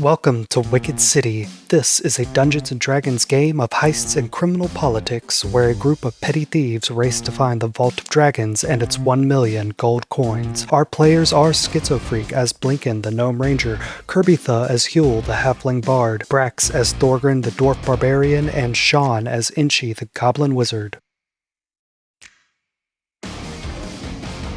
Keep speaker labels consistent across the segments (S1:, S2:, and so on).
S1: Welcome to Wicked City. This is a Dungeons & Dragons game of heists and criminal politics where a group of petty thieves race to find the Vault of Dragons and its 1 million gold coins. Our players are Schizofreak as Blinken the Gnome Ranger, Kirbitha as Huel the Halfling Bard, Brax as Thorgrin the Dwarf Barbarian, and Sean as Inchi the Goblin Wizard.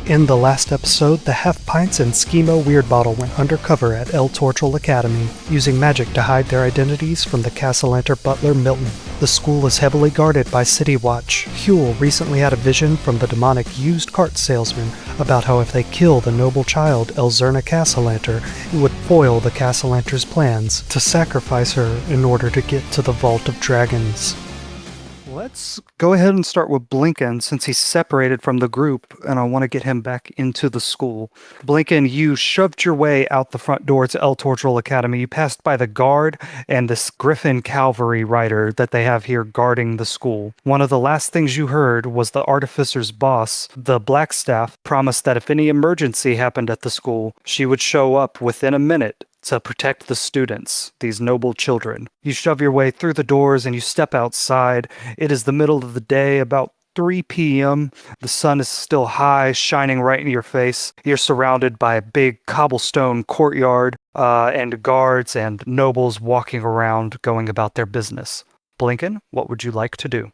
S1: In the last episode, the Half-Pints and Schemo Weirdbottle went undercover at El Torchel Academy, using magic to hide their identities from the Castellanter butler Milton. The school is heavily guarded by City Watch. Huel recently had a vision from the demonic used cart salesman about how if they kill the noble child Elzerna Castellanter, it would foil the Castellanter's plans to sacrifice her in order to get to the Vault of Dragons. Let's go ahead and start with Blinken since he's separated from the group and I want to get him back into the school. Blinken, you shoved your way out the front door to El Torchel Academy. You passed by the guard and this Griffin cavalry rider that they have here guarding the school. One of the last things you heard was the artificer's boss, the Blackstaff, promised that if any emergency happened at the school, she would show up within a minute to protect the students, these noble children. You shove your way through the doors and you step outside. It is the middle of the day, about 3 p.m. The sun is still high, shining right in your face. You're surrounded by a big cobblestone courtyard and guards and nobles walking around going about their business. Blinken, what would you like to do?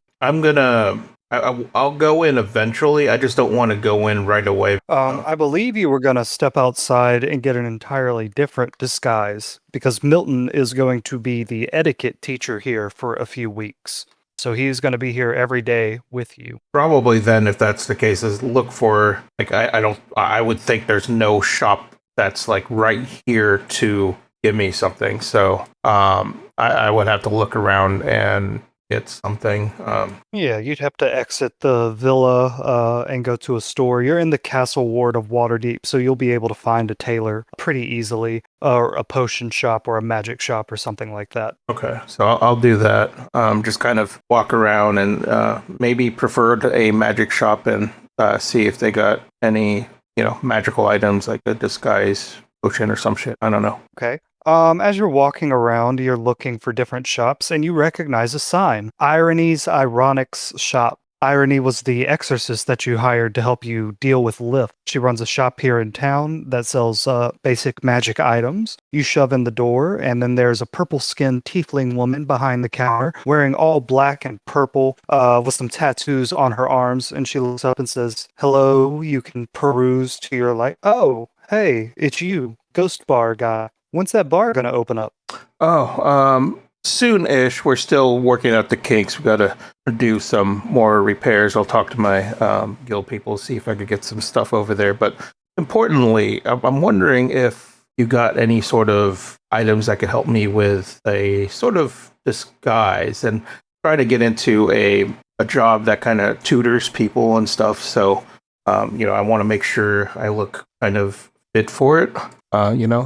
S2: I'll go in eventually. I just don't want to go in right away.
S1: I believe you were going to step outside and get an entirely different disguise, because Milton is going to be the etiquette teacher here for a few weeks. So he's going to be here every day with you.
S2: Probably then, if that's the case, is look for, like, I would think there's no shop that's, like, right here to give me something. So I would have to look around and get something.
S1: Yeah, you'd have to exit the villa and go to a store. You're in the castle ward of Waterdeep, so you'll be able to find a tailor pretty easily, or a potion shop or a magic shop or something like that.
S2: Okay, so I'll do that. Just kind of walk around and maybe prefer a magic shop and see if they got any, magical items like a disguise potion or some shit. I don't know.
S1: Okay. As you're walking around, you're looking for different shops, and you recognize a sign. Irony's Ironics shop. Irony was the exorcist that you hired to help you deal with Lith. She runs a shop here in town that sells basic magic items. You shove in the door, and then there's a purple-skinned tiefling woman behind the counter, wearing all black and purple, with some tattoos on her arms, and she looks up and says, "Hello, you can peruse to your light." "Oh, hey, it's you, Ghost Bar guy. When's that bar gonna open up?"
S2: Soon-ish. We're still working out the kinks. We gotta do some more repairs. I'll talk to my guild people, see if I could get some stuff over there. But importantly, I'm wondering if you got any sort of items that could help me with a sort of disguise and try to get into a job that kind of tutors people and stuff. So, I want to make sure I look kind of fit for it,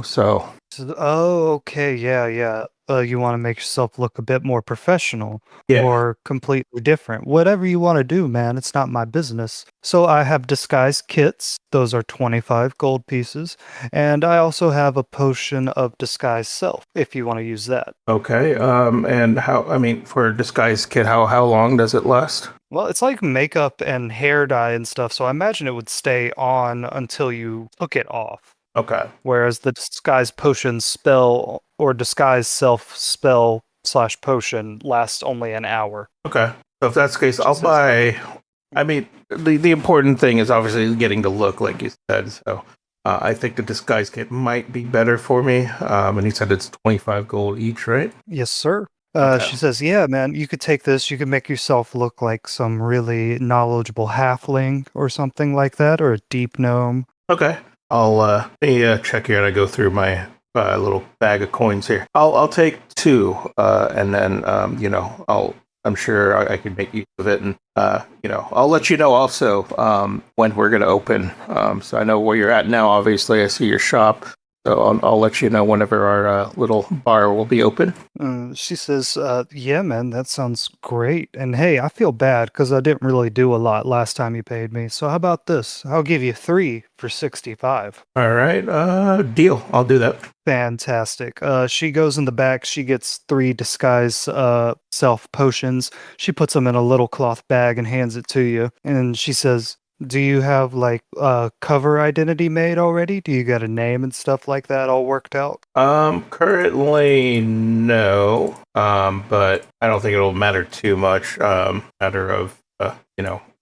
S2: so...
S1: Oh, okay, yeah. You want to make yourself look a bit more professional,
S2: Yeah.
S1: or completely different. Whatever you want to do, man, it's not my business. So I have disguise kits. Those are 25 gold pieces. And I also have a potion of disguise self, if you want to use that.
S2: Okay, and for a disguise kit, how long does it last?
S1: Well, it's like makeup and hair dye and stuff, so I imagine it would stay on until you took it off.
S2: Okay.
S1: Whereas the disguise potion spell or disguise self spell / potion lasts only an hour.
S2: Okay. So if that's the case, I'll buy... the important thing is obviously getting the look, like you said. So I think the disguise kit might be better for me. And he said it's 25 gold each, right?
S1: Yes, sir.
S2: Okay.
S1: She says, "Yeah, man, you could take this. You could make yourself look like some really knowledgeable halfling or something like that, or a deep gnome."
S2: Okay. I'll check here and I go through my little bag of coins here. I'll take 2, and then I'm sure I can make use of it, and I'll let you know also when we're gonna open. So I know where you're at now. Obviously, I see your shop. So I'll let you know whenever our little bar will be open.
S1: She says, yeah, man, that sounds great. And hey, I feel bad because I didn't really do a lot last time you paid me. So how about this? I'll give you 3 for 65.
S2: All right, deal. I'll do that.
S1: Fantastic. She goes in the back. She gets 3 disguise self potions. She puts them in a little cloth bag and hands it to you. And she says, do you have like a cover identity made already? Do you got a name and stuff like that all worked out?
S2: Currently no. But I don't think it'll matter too much. Matter of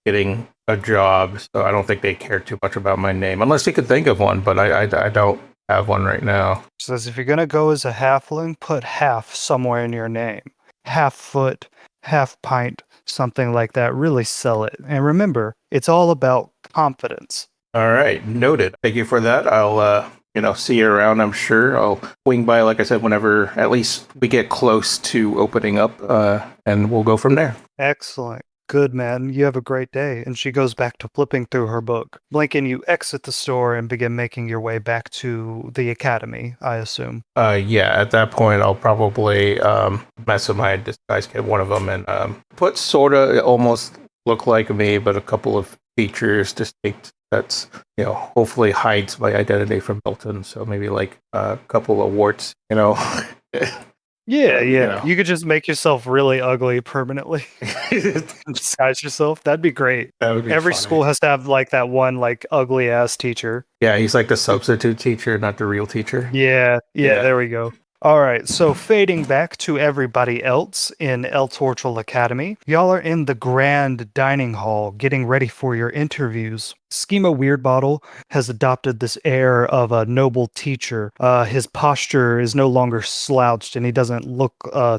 S2: getting a job. So I don't think they care too much about my name, unless they could think of one. But I don't have one right now.
S1: Says if you're gonna go as a halfling, put half somewhere in your name. Half foot, half pint, something like that. Really sell it. And remember, it's all about confidence.
S2: All right, noted. Thank you for that. I'll see you around. I'm sure I'll swing by, like I said, whenever at least we get close to opening up, and we'll go from there.
S1: Excellent. Good, man. You have a great day. And she goes back to flipping through her book. Blinken, you exit the store and begin making your way back to the academy, I assume.
S2: Yeah, at that point, I'll probably mess with my disguise kit, one of them, and put sort of almost look like me, but a couple of features distinct that's, hopefully hides my identity from Milton. So maybe like a couple of warts,
S1: Yeah. You could just make yourself really ugly permanently. Disguise yourself. That'd be great.
S2: That would be
S1: Every
S2: funny.
S1: school has to have like that one like ugly ass teacher.
S2: Yeah, he's like the substitute teacher, not the real teacher.
S1: Yeah, there we go. All right, so fading back to everybody else in El Torchel Academy, y'all are in the grand dining hall getting ready for your interviews. Schema Weirdbottle has adopted this air of a noble teacher. His posture is no longer slouched and he doesn't look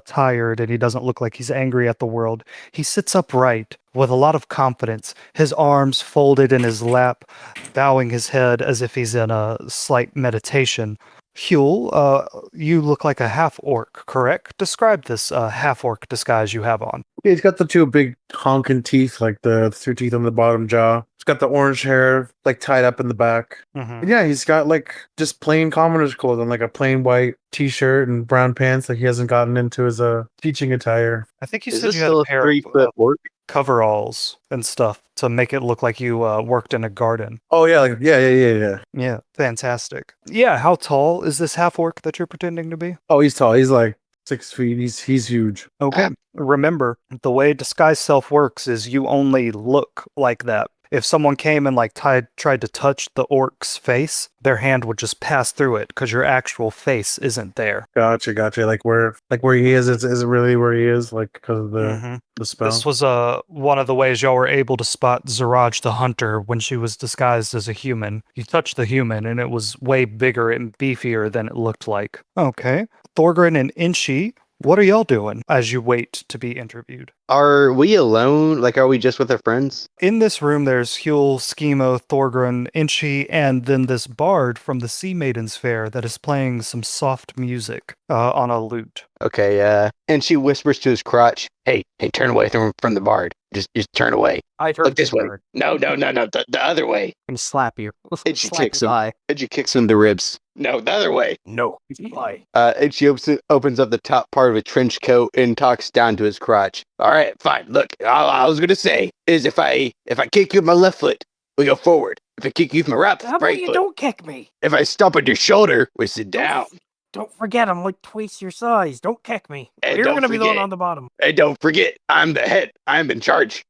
S1: tired and he doesn't look like he's angry at the world. He sits upright with a lot of confidence, his arms folded in his lap, bowing his head as if he's in a slight meditation. Huel, you look like a half-orc, correct? Describe this half-orc disguise you have on.
S3: Yeah, he's got the 2 big honking teeth, like the 2 teeth on the bottom jaw. He's got the orange hair, like tied up in the back.
S1: Mm-hmm.
S3: And yeah, he's got like just plain commoner's clothes on, like a plain white t-shirt and brown pants. Like he hasn't gotten into his teaching attire.
S1: I think you
S4: Is
S1: said
S4: this
S1: you had
S4: still
S1: a
S4: a
S1: pair
S4: 3-foot
S1: of
S4: orc?
S1: coveralls and stuff to make it look like you worked in a garden.
S3: Oh yeah, like yeah.
S1: Yeah, fantastic. Yeah, how tall is this half-orc that you're pretending to be?
S3: Oh, he's tall. He's like 6 feet. He's huge.
S1: Okay. Remember, the way disguise self works is you only look like that. If someone came and like tried to touch the orc's face, their hand would just pass through it because your actual face isn't there.
S3: Gotcha. Like where he is isn't really where he is, like because of the spell.
S1: This was one of the ways y'all were able to spot Zaraj the Hunter when she was disguised as a human. You touched the human and it was way bigger and beefier than it looked like. Okay. Thorgrin and Inchi, what are y'all doing as you wait to be interviewed?
S4: Are we alone? Like, are we just with our friends?
S1: In this room, there's Huel, Schemo, Thorgrin, Inchi, and then this bard from the Sea Maidens Fair that is playing some soft music on a lute.
S4: Okay, and she whispers to his crotch, hey, turn away from the bard. Just turn away.
S5: I turn
S4: Look this way.
S5: bird.
S4: No, the other way.
S5: And slap you.
S4: And she
S5: Slap
S4: kicks
S5: his
S4: him.
S5: eye.
S4: And she kicks him in the ribs. No, the other way.
S5: No. Lie.
S4: And she opens up the top part of a trench coat and talks down to his crotch. All right, fine. Look, all I was gonna say is if I kick you with my left foot, we go forward. If I kick you with my
S5: How about
S4: right
S5: you
S4: foot,
S5: don't kick me?
S4: if I stomp on your shoulder, we sit down.
S5: Don't forget, I'm like twice your size. Don't kick me.
S4: And
S5: You're
S4: don't
S5: gonna be the one
S4: forget-
S5: on the bottom.
S4: And don't forget, I'm the head. I'm in charge.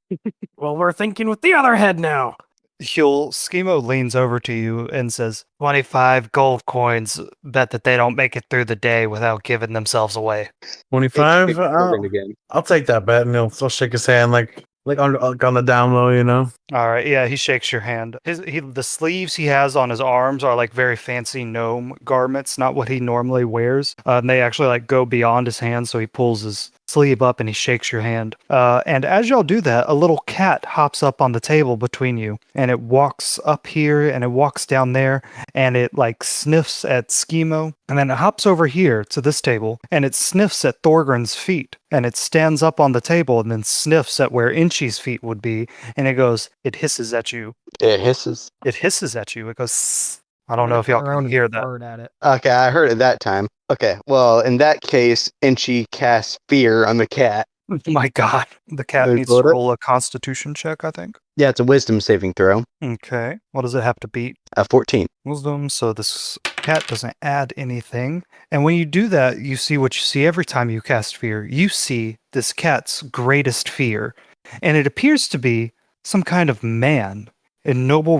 S5: Well, we're thinking with the other head now.
S1: Huel, Schemo leans over to you and says, 25 gold coins. Bet that they don't make it through the day without giving themselves away.
S3: 25.
S4: Again.
S3: I'll take that bet, and he'll shake his hand like on the down low, you know.
S1: All right, yeah, he shakes your hand. The sleeves he has on his arms are like very fancy gnome garments, not what he normally wears. And they actually like go beyond his hand, so he pulls his sleeve up and he shakes your hand. And as y'all do that, a little cat hops up on the table between you, and it walks up here and it walks down there, and it like sniffs at Schemo, and then it hops over here to this table, and it sniffs at Thorgrin's feet, and it stands up on the table and then sniffs at where Inchi's feet would be, and it goes, it hisses at you.
S4: It hisses.
S1: It hisses at you. It goes, "Sss." I don't know if y'all can hear that.
S5: Bird at it.
S4: Okay, I heard it that time. Okay, well, in that case, Inchi casts fear on the cat.
S1: Oh my god. The cat
S4: Let me
S1: needs
S4: pull
S1: to
S4: it up.
S1: roll a constitution check, I think.
S4: Yeah, it's a wisdom saving throw.
S1: Okay. What does it have to beat?
S4: 14.
S1: Wisdom, so this cat doesn't add anything. And when you do that, you see what you see every time you cast fear. You see this cat's greatest fear. And it appears to be some kind of man in noble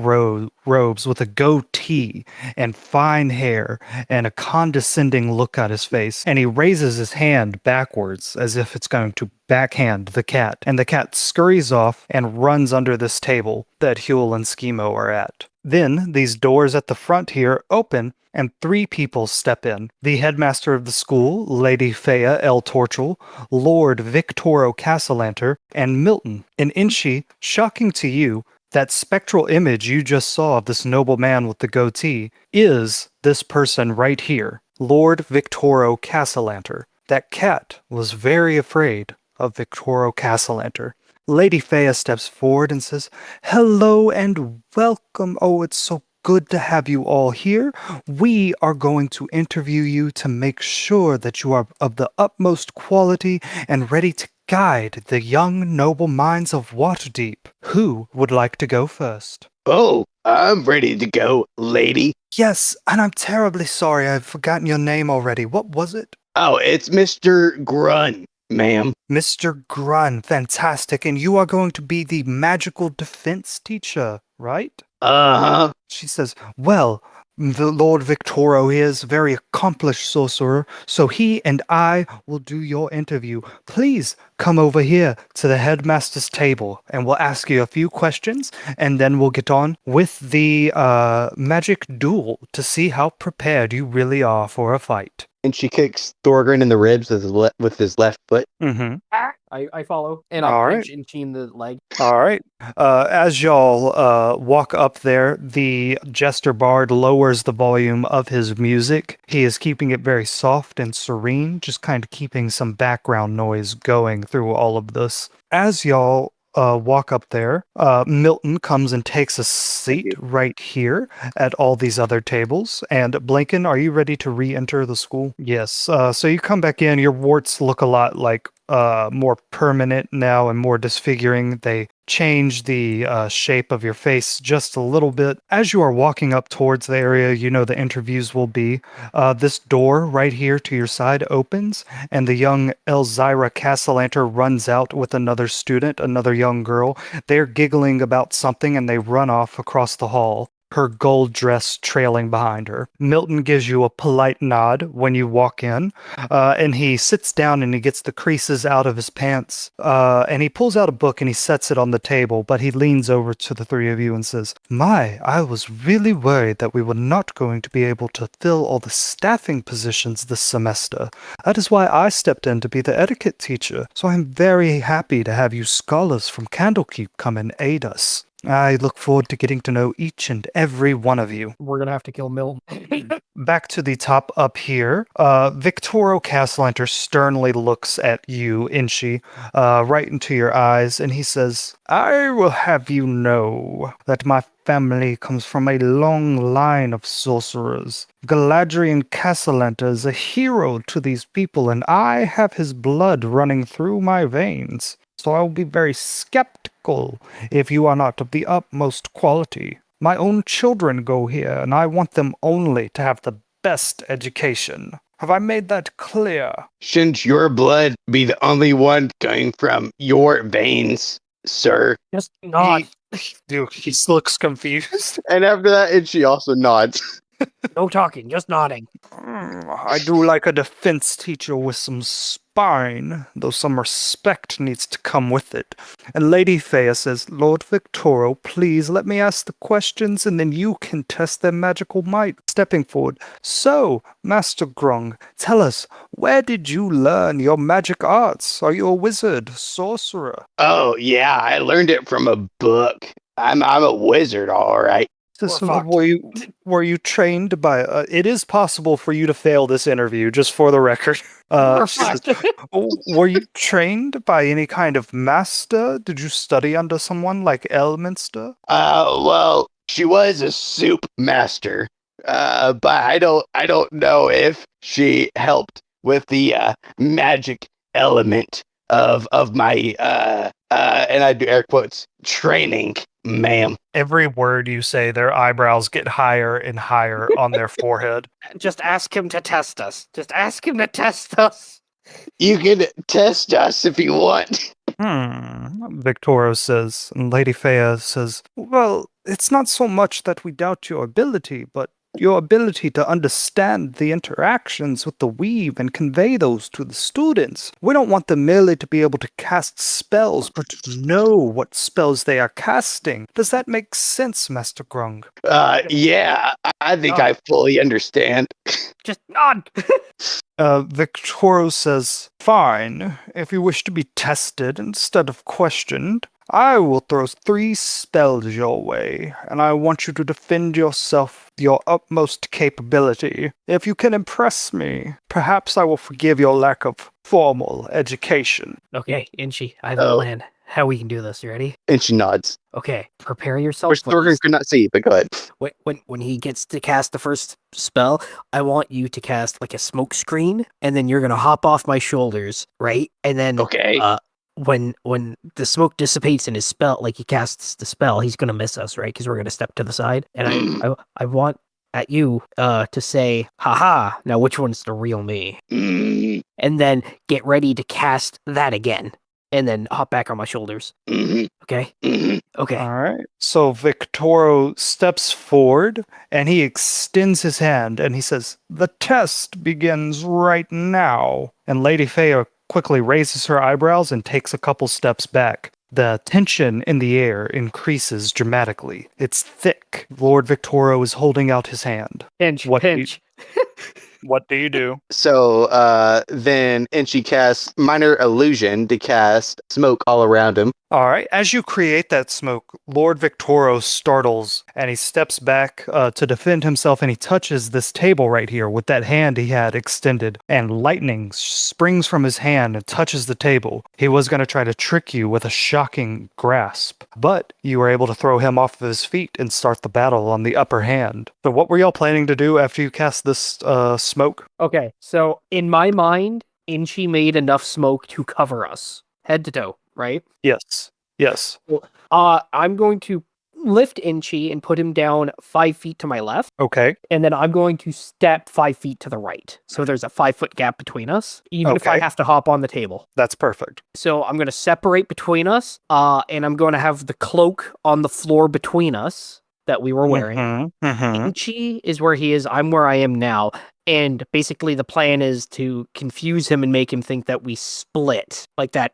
S1: robes with a goatee and fine hair and a condescending look on his face. And he raises his hand backwards as if it's going to backhand the cat. And the cat scurries off and runs under this table that Huel and Schemo are at. Then these doors at the front here open and 3 people step in. The headmaster of the school, Lady Fea L. Torchel, Lord Victoro Castellanter, and Milton. And Inchi, shocking to you, that spectral image you just saw of this noble man with the goatee is this person right here, Lord Victoro Castellanter. That cat was very afraid of Victoro Castellanter. Lady Fea steps forward and says, "Hello and welcome. Oh, it's so good to have you all here. We are going to interview you to make sure that you are of the utmost quality and ready to guide the young noble minds of Waterdeep. Who would like to go first?"
S4: Oh, I'm ready to go, lady.
S1: Yes, and I'm terribly sorry. I've forgotten your name already. What was it?
S4: Oh, it's Mr. Grun, ma'am.
S1: Mr. Grun. Fantastic. And you are going to be the magical defense teacher, right?
S4: Uh-huh.
S1: She says, "Well, the Lord Victoro is a very accomplished sorcerer, so he and I will do your interview. Please come over here to the headmaster's table, and we'll ask you a few questions, and then we'll get on with the magic duel to see how prepared you really are for a fight."
S4: And she kicks Thorgrin in the ribs with his left foot.
S1: Mm-hmm.
S5: I follow. And
S1: All
S5: I'll
S1: right.
S5: punch Inchi in the leg.
S1: All right. As y'all walk up there, the Jester Bard lowers the volume of his music. He is keeping it very soft and serene, just kind of keeping some background noise going through all of this. As y'all walk up there, Milton comes and takes a seat right here at all these other tables. And Blinken, are you ready to re-enter the school? Yes. So you come back in. Your warts look a lot like more permanent now and more disfiguring. They change the shape of your face just a little bit. As you are walking up towards the area you know the interviews will be, this door right here to your side opens, and the young Elzira Castellanter runs out with another student, another young girl. They're giggling about something and they run off across the hall, her gold dress trailing behind her. Milton gives you a polite nod when you walk in, and he sits down and he gets the creases out of his pants, and he pulls out a book and he sets it on the table, but he leans over to the 3 of you and says, "My, I was really worried that we were not going to be able to fill all the staffing positions this semester. That is why I stepped in to be the etiquette teacher, so I'm very happy to have you scholars from Candlekeep come and aid us. I look forward to getting to know each and every one of you."
S5: We're gonna have to kill Milton.
S1: Back to the top up here, Victoro Castellanter sternly looks at you, Inchi, right into your eyes, and he says, "I will have you know that my family comes from a long line of sorcerers. Galadriel Castellanter is a hero to these people, and I have his blood running through my veins. So I will be very skeptical if you are not of the utmost quality. My own children go here, and I want them only to have the best education. Have I made that clear?"
S4: Shouldn't your blood be the only one coming from your veins, sir?
S5: Just nod.
S1: Dude, he looks confused.
S4: And after that, and she also nods.
S5: No talking, just nodding.
S1: I do like a defense teacher with some spine, though some respect needs to come with it. And Lady Fea says, "Lord Victoro, please let me ask the questions and then you can test their magical might." Stepping forward, "So, Master Grung, tell us, where did you learn your magic arts? Are you a wizard, sorcerer?"
S4: Oh, yeah, I learned it from a book. I'm a wizard, all right.
S1: This,
S5: We're fucked.
S1: were you trained by? It is possible for you to fail this interview, just for the record.
S5: We're
S1: She says,
S5: fucked.
S1: were you trained by any kind of master? Did you study under someone like Elminster?
S4: Well, she was a soup master. but I don't know if she helped with the magic element of my and I do air quotes training, ma'am.
S1: Every word you say, their eyebrows get higher and higher on their forehead.
S5: Just ask him to test us. Just ask him to test us.
S4: You can test us if you want.
S1: Victorio says, and Lady Fea says, well, it's not so much that we doubt your ability, but your ability to understand the interactions with the weave and convey those to the students. We don't want them merely to be able to cast spells, but to know what spells they are casting. Does that make sense, Master Grung?
S4: Yeah, I think I fully understand.
S5: Just nod.
S1: Victorio says, fine. If you wish to be tested instead of questioned, I will throw 3 spells your way, and I want you to defend yourself to your utmost capability. If you can impress me, perhaps I will forgive your lack of formal education.
S5: Okay, Inchi, I have a plan. How we can do this. You ready?
S4: And she nods.
S5: Okay, prepare yourself.
S4: Which Thorgrim could not see, but go ahead.
S5: When he gets to cast the first spell, I want you to cast like a smoke screen, and then you're gonna hop off my shoulders, right? And then
S4: Okay.
S5: When the smoke dissipates in his spell, like he casts the spell, he's gonna miss us, right? Because we're gonna step to the side, and I want at you to say, haha, now which one's the real me? And then get ready to cast that again. And then hop back on my shoulders. Okay? Okay.
S1: All right. So Victorio steps forward and he extends his hand and he says, the test begins right now. And Lady Fea quickly raises her eyebrows and takes a couple steps back. The tension in the air increases dramatically. It's thick. Lord Victorio is holding out his hand.
S5: Pinch.
S1: What do you do?
S4: So then, and she casts minor illusion to cast smoke all around him.
S1: All right. As you create that smoke, Lord Victorio startles and he steps back to defend himself and he touches this table right here with that hand he had extended. And lightning springs from his hand and touches the table. He was going to try to trick you with a shocking grasp, but you were able to throw him off of his feet and start the battle on the upper hand. So what were y'all planning to do after you cast this smoke?
S5: Okay, so in my mind, Inchi made enough smoke to cover us head to toe, right?
S1: Yes.
S5: I'm going to lift Inchi and put him down 5 feet to my left,
S1: Okay.
S5: and then I'm going to step 5 feet to the right. So there's a 5-foot gap between us, even if I
S1: Okay.
S5: have to hop on the table.
S1: That's perfect.
S5: So I'm going to separate between us, and I'm going to have the cloak on the floor between us that we were wearing. Inchi is where he is. I'm where I am now. And basically the plan is to confuse him and make him think that we split. Like that,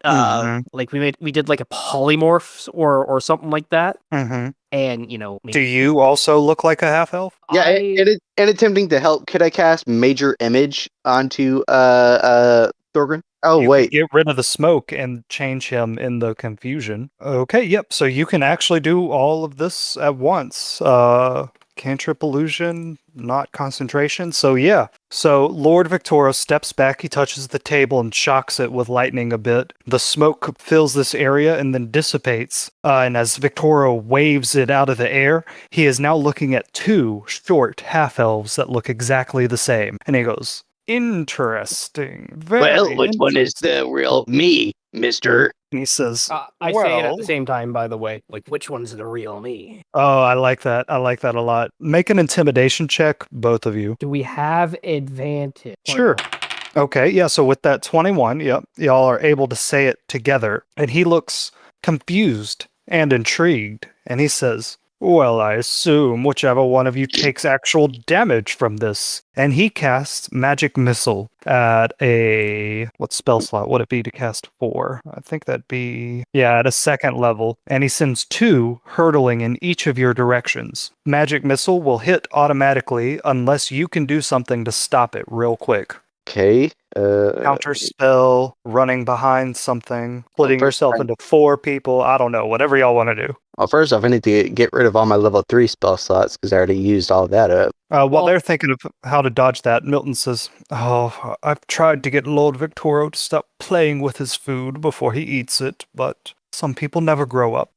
S5: like we did like a polymorph or something like that. And, you know...
S1: Do you also look like a half-elf?
S4: Yeah, and attempting to help, could I cast Major Image onto Thorgrim? Oh,
S1: You
S4: wait.
S1: could get rid of the smoke and change him in the confusion. Okay, yep. So you can actually do all of this at once. Cantrip illusion, not concentration. So yeah. So Lord Victorio steps back, he touches the table and shocks it with lightning a bit. The smoke fills this area and then dissipates. And as Victorio waves it out of the air, he is now looking at 2 short half-elves that look exactly the same. And he goes, interesting. Very
S4: Which one is the real me, mister?
S1: And he says,
S5: I say it at
S1: well-
S5: the same time, by the way. Like, which one's the real me?
S1: oh, I like that. I like that a lot. Make an intimidation check, both of you.
S5: Do we have advantage?
S1: Sure. Okay, yeah, so with that 21, yep, y'all are able to say it together. And he looks confused and intrigued. And he says, well, I assume whichever one of you takes actual damage from this. And he casts Magic Missile at a... what spell slot would it be to cast 4? I think that'd be... yeah, at a 2nd level. And he sends 2 hurtling in each of your directions. Magic Missile will hit automatically unless you can do something to stop it real quick.
S4: Okay.
S1: Counter spell, running behind something, splitting
S4: First
S1: yourself
S4: time.
S1: into 4 people. I don't know, whatever y'all want to do.
S4: Well, first off, I need to get rid of all my level 3 spell slots because I already used all that up.
S1: While they're thinking of how to dodge that, Milton says, oh, I've tried to get Lord Victorio to stop playing with his food before he eats it, but some people never grow up.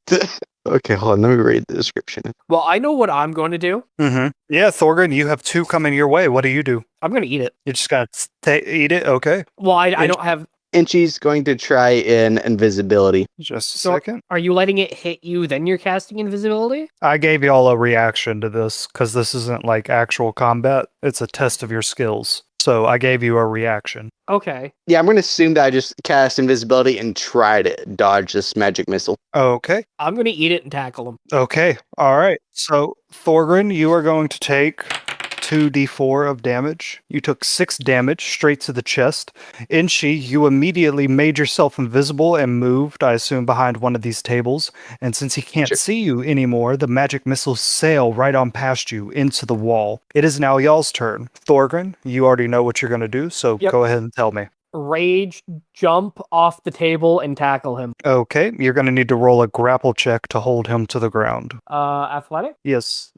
S4: Okay, hold on. Let me read the description.
S5: Well, I know what I'm going to do.
S1: Mm-hmm. Yeah, Thorgrin, you have 2 coming your way. What do you do?
S5: I'm going to eat it.
S1: You just gotta eat it? Okay.
S5: Well, I don't have.
S4: And she's going to try in invisibility.
S1: Just a
S5: So-
S1: second.
S5: Are you letting it hit you, then you're casting invisibility?
S1: I gave y'all a reaction to this because this isn't like actual combat. It's a test of your skills. So I gave you a reaction.
S5: Okay.
S4: Yeah, I'm going to assume that I just cast invisibility and try to dodge this magic missile.
S1: Okay.
S5: I'm going to eat it and tackle him.
S1: Okay. All right. So Thorgrin, you are going to take 2d4 of damage. You took 6 damage straight to the chest. Inchi, you immediately made yourself invisible and moved, I assume, behind one of these tables. And since he can't
S4: Sure.
S1: see you anymore, the magic missiles sail right on past you into the wall. It is now y'all's turn. Thorgrin, you already know what you're going to do, so
S5: Yep.
S1: go ahead and tell me.
S5: Rage, jump off the table and tackle him.
S1: Okay, you're going to need to roll a grapple check to hold him to the ground.
S5: Athletic?
S1: Yes,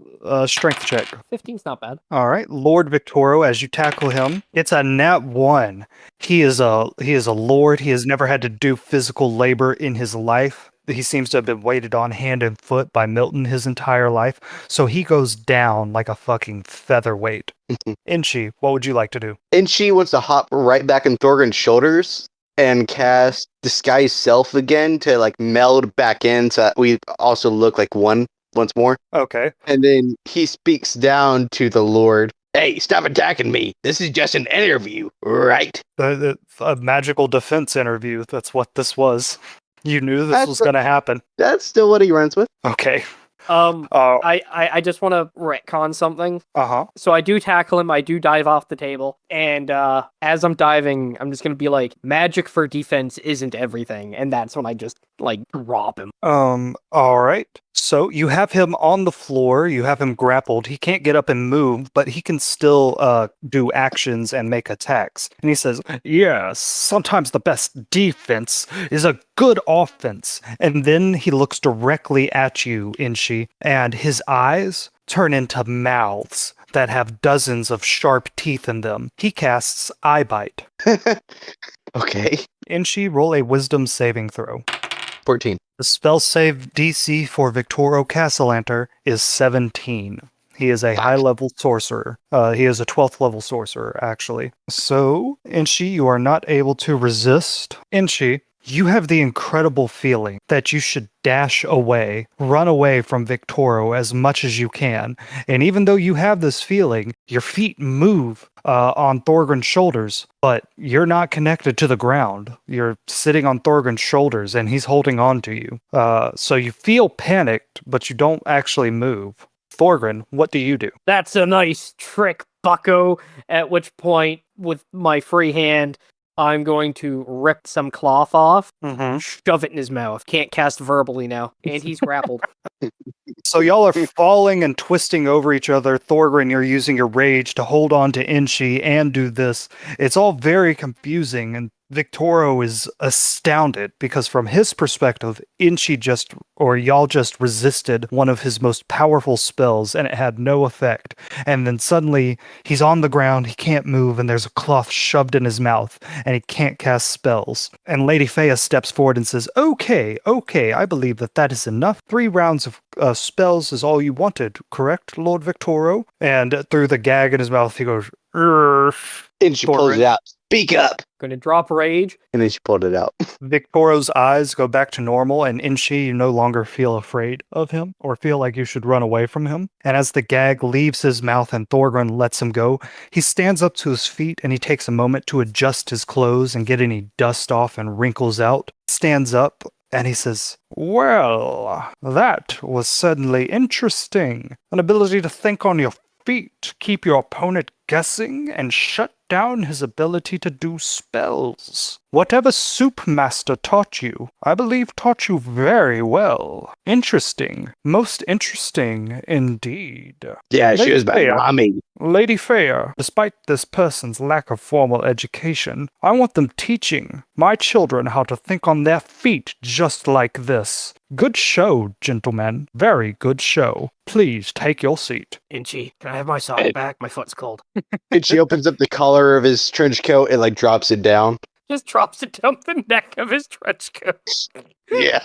S1: strength check.
S5: 15's not bad.
S1: All right, Lord Victoro, as you tackle him, it's a nat 1. He is a lord. He has never had to do physical labor in his life. He seems to have been weighted on hand and foot by Milton his entire life, so he goes down like a fucking featherweight. Inchi, what would you like to do?
S4: And she wants to hop right back on Thorgrin's shoulders and cast Disguise Self again to like meld back in so that we also look like one once more.
S1: Okay.
S4: And then he speaks down to the Lord. Hey, stop attacking me. This is just an interview, right?
S1: A magical defense interview. That's what this was. You knew this
S4: That's
S1: was going to happen.
S4: That's still what he runs with.
S1: Okay.
S5: I just want to retcon something.
S1: Uh-huh.
S5: So I do tackle him. I do dive off the table. And as I'm diving, I'm just going to be like, magic for defense isn't everything. And that's when I just, like, drop him.
S1: All right. So you have him on the floor, you have him grappled. He can't get up and move, but he can still do actions and make attacks. And he says, "Yes, sometimes the best defense is a good offense." And then he looks directly at you, Inchi, and his eyes turn into mouths that have dozens of sharp teeth in them. He casts Eye Bite.
S4: Okay.
S1: Inchi, roll a wisdom saving throw.
S4: 14.
S1: The spell save DC for Victoro Castellanter is 17. He is a high-level sorcerer. He is a 12th level sorcerer, actually. So, Inchi, you are not able to resist. Inchi, you have the incredible feeling that you should dash away, run away from Victoro as much as you can. And even though you have this feeling, your feet move on Thorgrin's shoulders, but you're not connected to the ground. You're sitting on Thorgrin's shoulders and he's holding on to you. So you feel panicked, but you don't actually move. Thorgrin, what do you do?
S5: That's a nice trick, bucko. At which point, with my free hand, I'm going to rip some cloth off, shove it in his mouth. Can't cast verbally now, and he's grappled.
S1: So y'all are falling and twisting over each other. Thorgrin, you're using your rage to hold on to Inchi and do this. It's all very confusing, and Victoro is astounded because from his perspective, y'all just resisted one of his most powerful spells and it had no effect. And then suddenly he's on the ground, he can't move, and there's a cloth shoved in his mouth and he can't cast spells. And Lady Fea steps forward and says, Okay, I believe that is enough. 3 rounds of spells is all you wanted, correct, Lord Victoro? And through the gag in his mouth, he goes, "Urgh."
S4: And she pulls it out. Speak up.
S5: Gonna drop rage.
S4: And then she pulled it out.
S1: Victoro's eyes go back to normal, and Inchi, you no longer feel afraid of him or feel like you should run away from him. And as the gag leaves his mouth and Thorgrin lets him go, he stands up to his feet and he takes a moment to adjust his clothes and get any dust off and wrinkles out. Stands up and he says, "Well, that was certainly interesting. An ability to think on your feet, keep your opponent guessing, and shut down his ability to do spells. Whatever Soup Master taught you, I believe taught you very well. Interesting. Most interesting indeed."
S4: Yeah, she
S1: Lady
S4: was my
S1: Fea.
S4: mommy.
S1: Lady Fea, despite this person's lack of formal education, I want them teaching my children how to think on their feet just like this. Good show, gentlemen. Very good show. Please take your seat.
S5: Inchi, can I have my sock back? My foot's cold.
S4: And she opens up the collar of his trench coat and like drops it down.
S5: Just drops it down the neck of his trench coat.
S4: Yeah.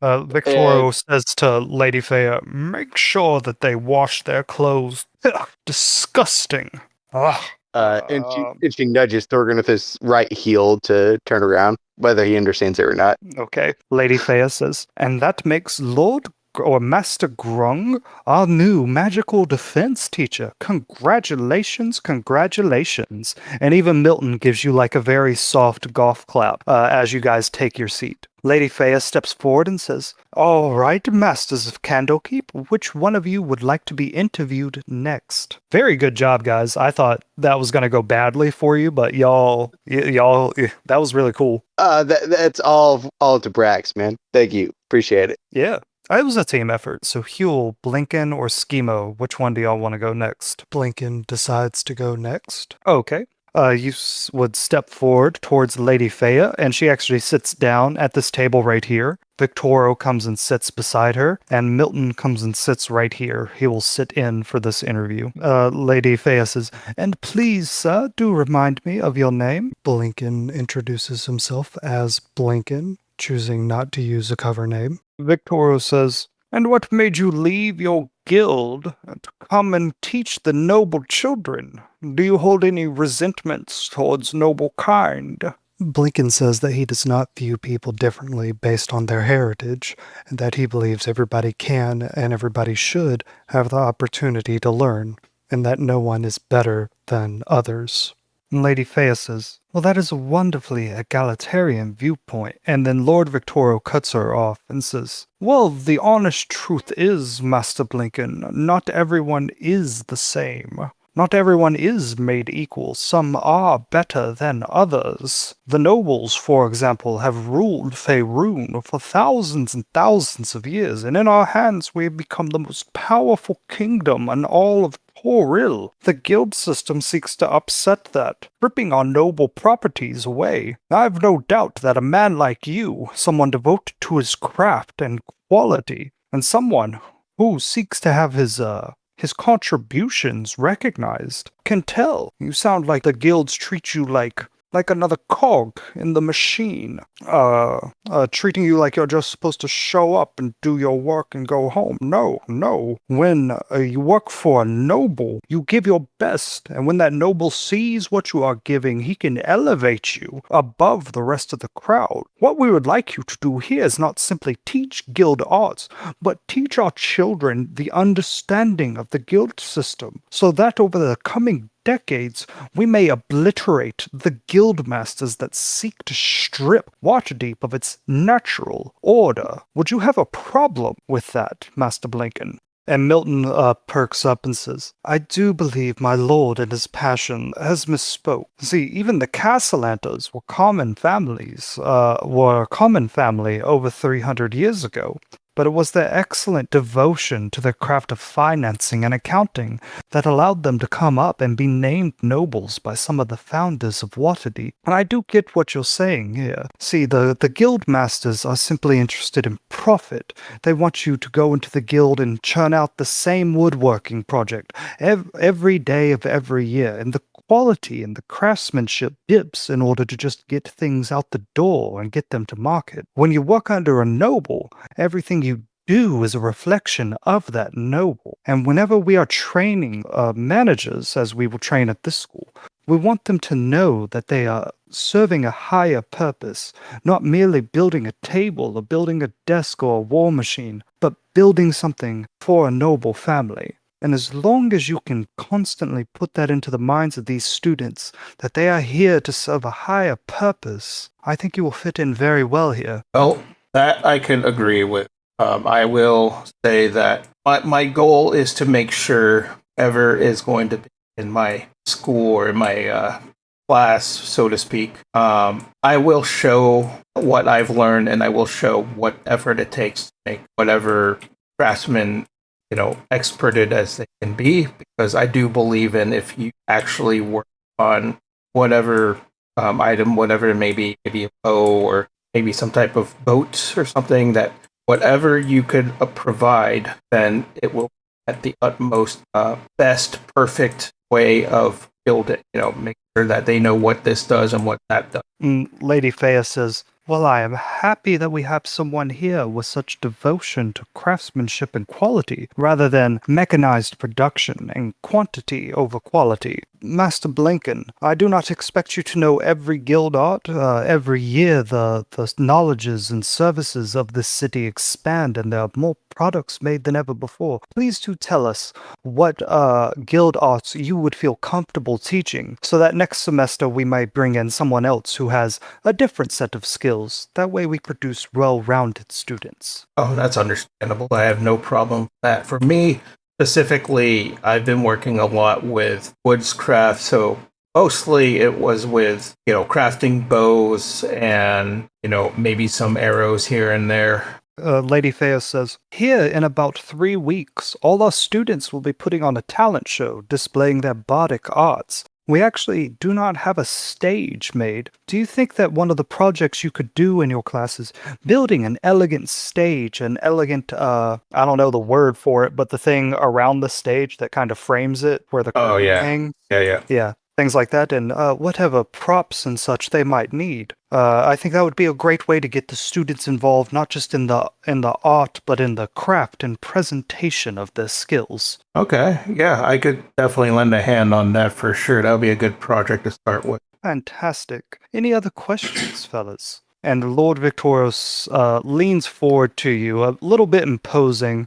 S1: Victorio says to Lady Fea, make sure that they wash their clothes. Ugh, disgusting. Ugh.
S4: And she nudges Thorgan with his right heel to turn around, whether he understands it or not.
S1: Okay. Lady Fea says, and that makes Lord or Master Grung our new magical defense teacher. Congratulations, congratulations. And even Milton gives you like a very soft golf clap as you guys take your seat. Lady Fea steps forward and says, all right, Masters of Candlekeep, which one of you would like to be interviewed next? Very good job, guys. I thought that was going to go badly for you, but y'all, that was really cool.
S4: That's all to Brax, man. Thank you. Appreciate it.
S1: Yeah. It was a team effort, so Huel, Blinken, or Schemo, which one do y'all want to go next? Blinken decides to go next. Okay. You would step forward towards Lady Fea, and she actually sits down at this table right here. Victoro comes and sits beside her, and Milton comes and sits right here. He will sit in for this interview. Lady Fea says, and please, sir, do remind me of your name. Blinken introduces himself as Blinken, choosing not to use a cover name. Victoro says, and what made you leave your guild to come and teach the noble children? Do you hold any resentments towards noble kind? Blinken says that he does not view people differently based on their heritage, and that he believes everybody can and everybody should have the opportunity to learn, and that no one is better than others. And Lady Fea says, well, that is a wonderfully egalitarian viewpoint. And then Lord Victoro cuts her off and says, well, the honest truth is, Master Blinken, not everyone is the same. Not everyone is made equal. Some are better than others. The nobles, for example, have ruled Faerun for thousands and thousands of years, and in our hands we have become the most powerful kingdom in all of Toril. The guild system seeks to upset that, ripping our noble properties away. I've no doubt that a man like you, someone devoted to his craft and quality, and someone who seeks to have his contributions recognized, can tell. You sound like the guilds treat you like another cog in the machine, treating you like you're just supposed to show up and do your work and go home. No. When you work for a noble, you give your best, and when that noble sees what you are giving, he can elevate you above the rest of the crowd. What we would like you to do here is not simply teach guild arts, but teach our children the understanding of the guild system, so that over the coming decades, we may obliterate the guild masters that seek to strip Waterdeep of its natural order. Would you have a problem with that, Master Blinken? And Milton perks up and says, I do believe my lord in his passion has misspoke. See, even the Castellanters were common family over 300 years ago. But it was their excellent devotion to the craft of financing and accounting that allowed them to come up and be named nobles by some of the founders of Waterdeep. And I do get what you're saying here. See, the guild masters are simply interested in profit. They want you to go into the guild and churn out the same woodworking project every day of every year, and the quality and the craftsmanship dips in order to just get things out the door and get them to market. When you work under a noble, everything you do is a reflection of that noble. And whenever we are training managers, as we will train at this school, we want them to know that they are serving a higher purpose, not merely building a table or building a desk or a war machine, but building something for a noble family. And as long as you can constantly put that into the minds of these students, that they are here to serve a higher purpose, I think you will fit in very well here.
S2: Well, that I can agree with. I will say that my goal is to make sure whoever is going to be in my school or in my class, so to speak, I will show what I've learned, and I will show what effort it takes to make whatever craftsman experted as they can be, because I do believe in if you actually work on whatever item, whatever it may be, maybe a bow or maybe some type of boat or something, that whatever you could provide, then it will be at the utmost best, perfect way of building, make sure that they know what this does and what that does.
S1: Lady Fea says, Well, I am happy that we have someone here with such devotion to craftsmanship and quality, rather than mechanized production and quantity over quality. Master Blinken, I do not expect you to know every guild art. Every year, the knowledges and services of this city expand, and there are more products made than ever before. Please do tell us what guild arts you would feel comfortable teaching, so that next semester we might bring in someone else who has a different set of skills. That way we produce well-rounded students.
S2: Oh, that's understandable. I have no problem with that. For me, specifically, I've been working a lot with woodscraft, so mostly it was with, crafting bows and, maybe some arrows here and there.
S1: Lady Thea says, here in about 3 weeks, all our students will be putting on a talent show displaying their bardic arts. We actually do not have a stage made. Do you think that one of the projects you could do in your class is building an elegant stage, an elegant, I don't know the word for it, but the thing around the stage that kind of frames it, where the curtain hangs? Yeah, things like that, and whatever props and such they might need. I think that would be a great way to get the students involved, not just in the art, but in the craft and presentation of their skills.
S2: Okay, yeah, I could definitely lend a hand on that for sure. That would be a good project to start with.
S1: Fantastic. Any other questions, fellas? And Lord Victoros leans forward to you, a little bit imposing.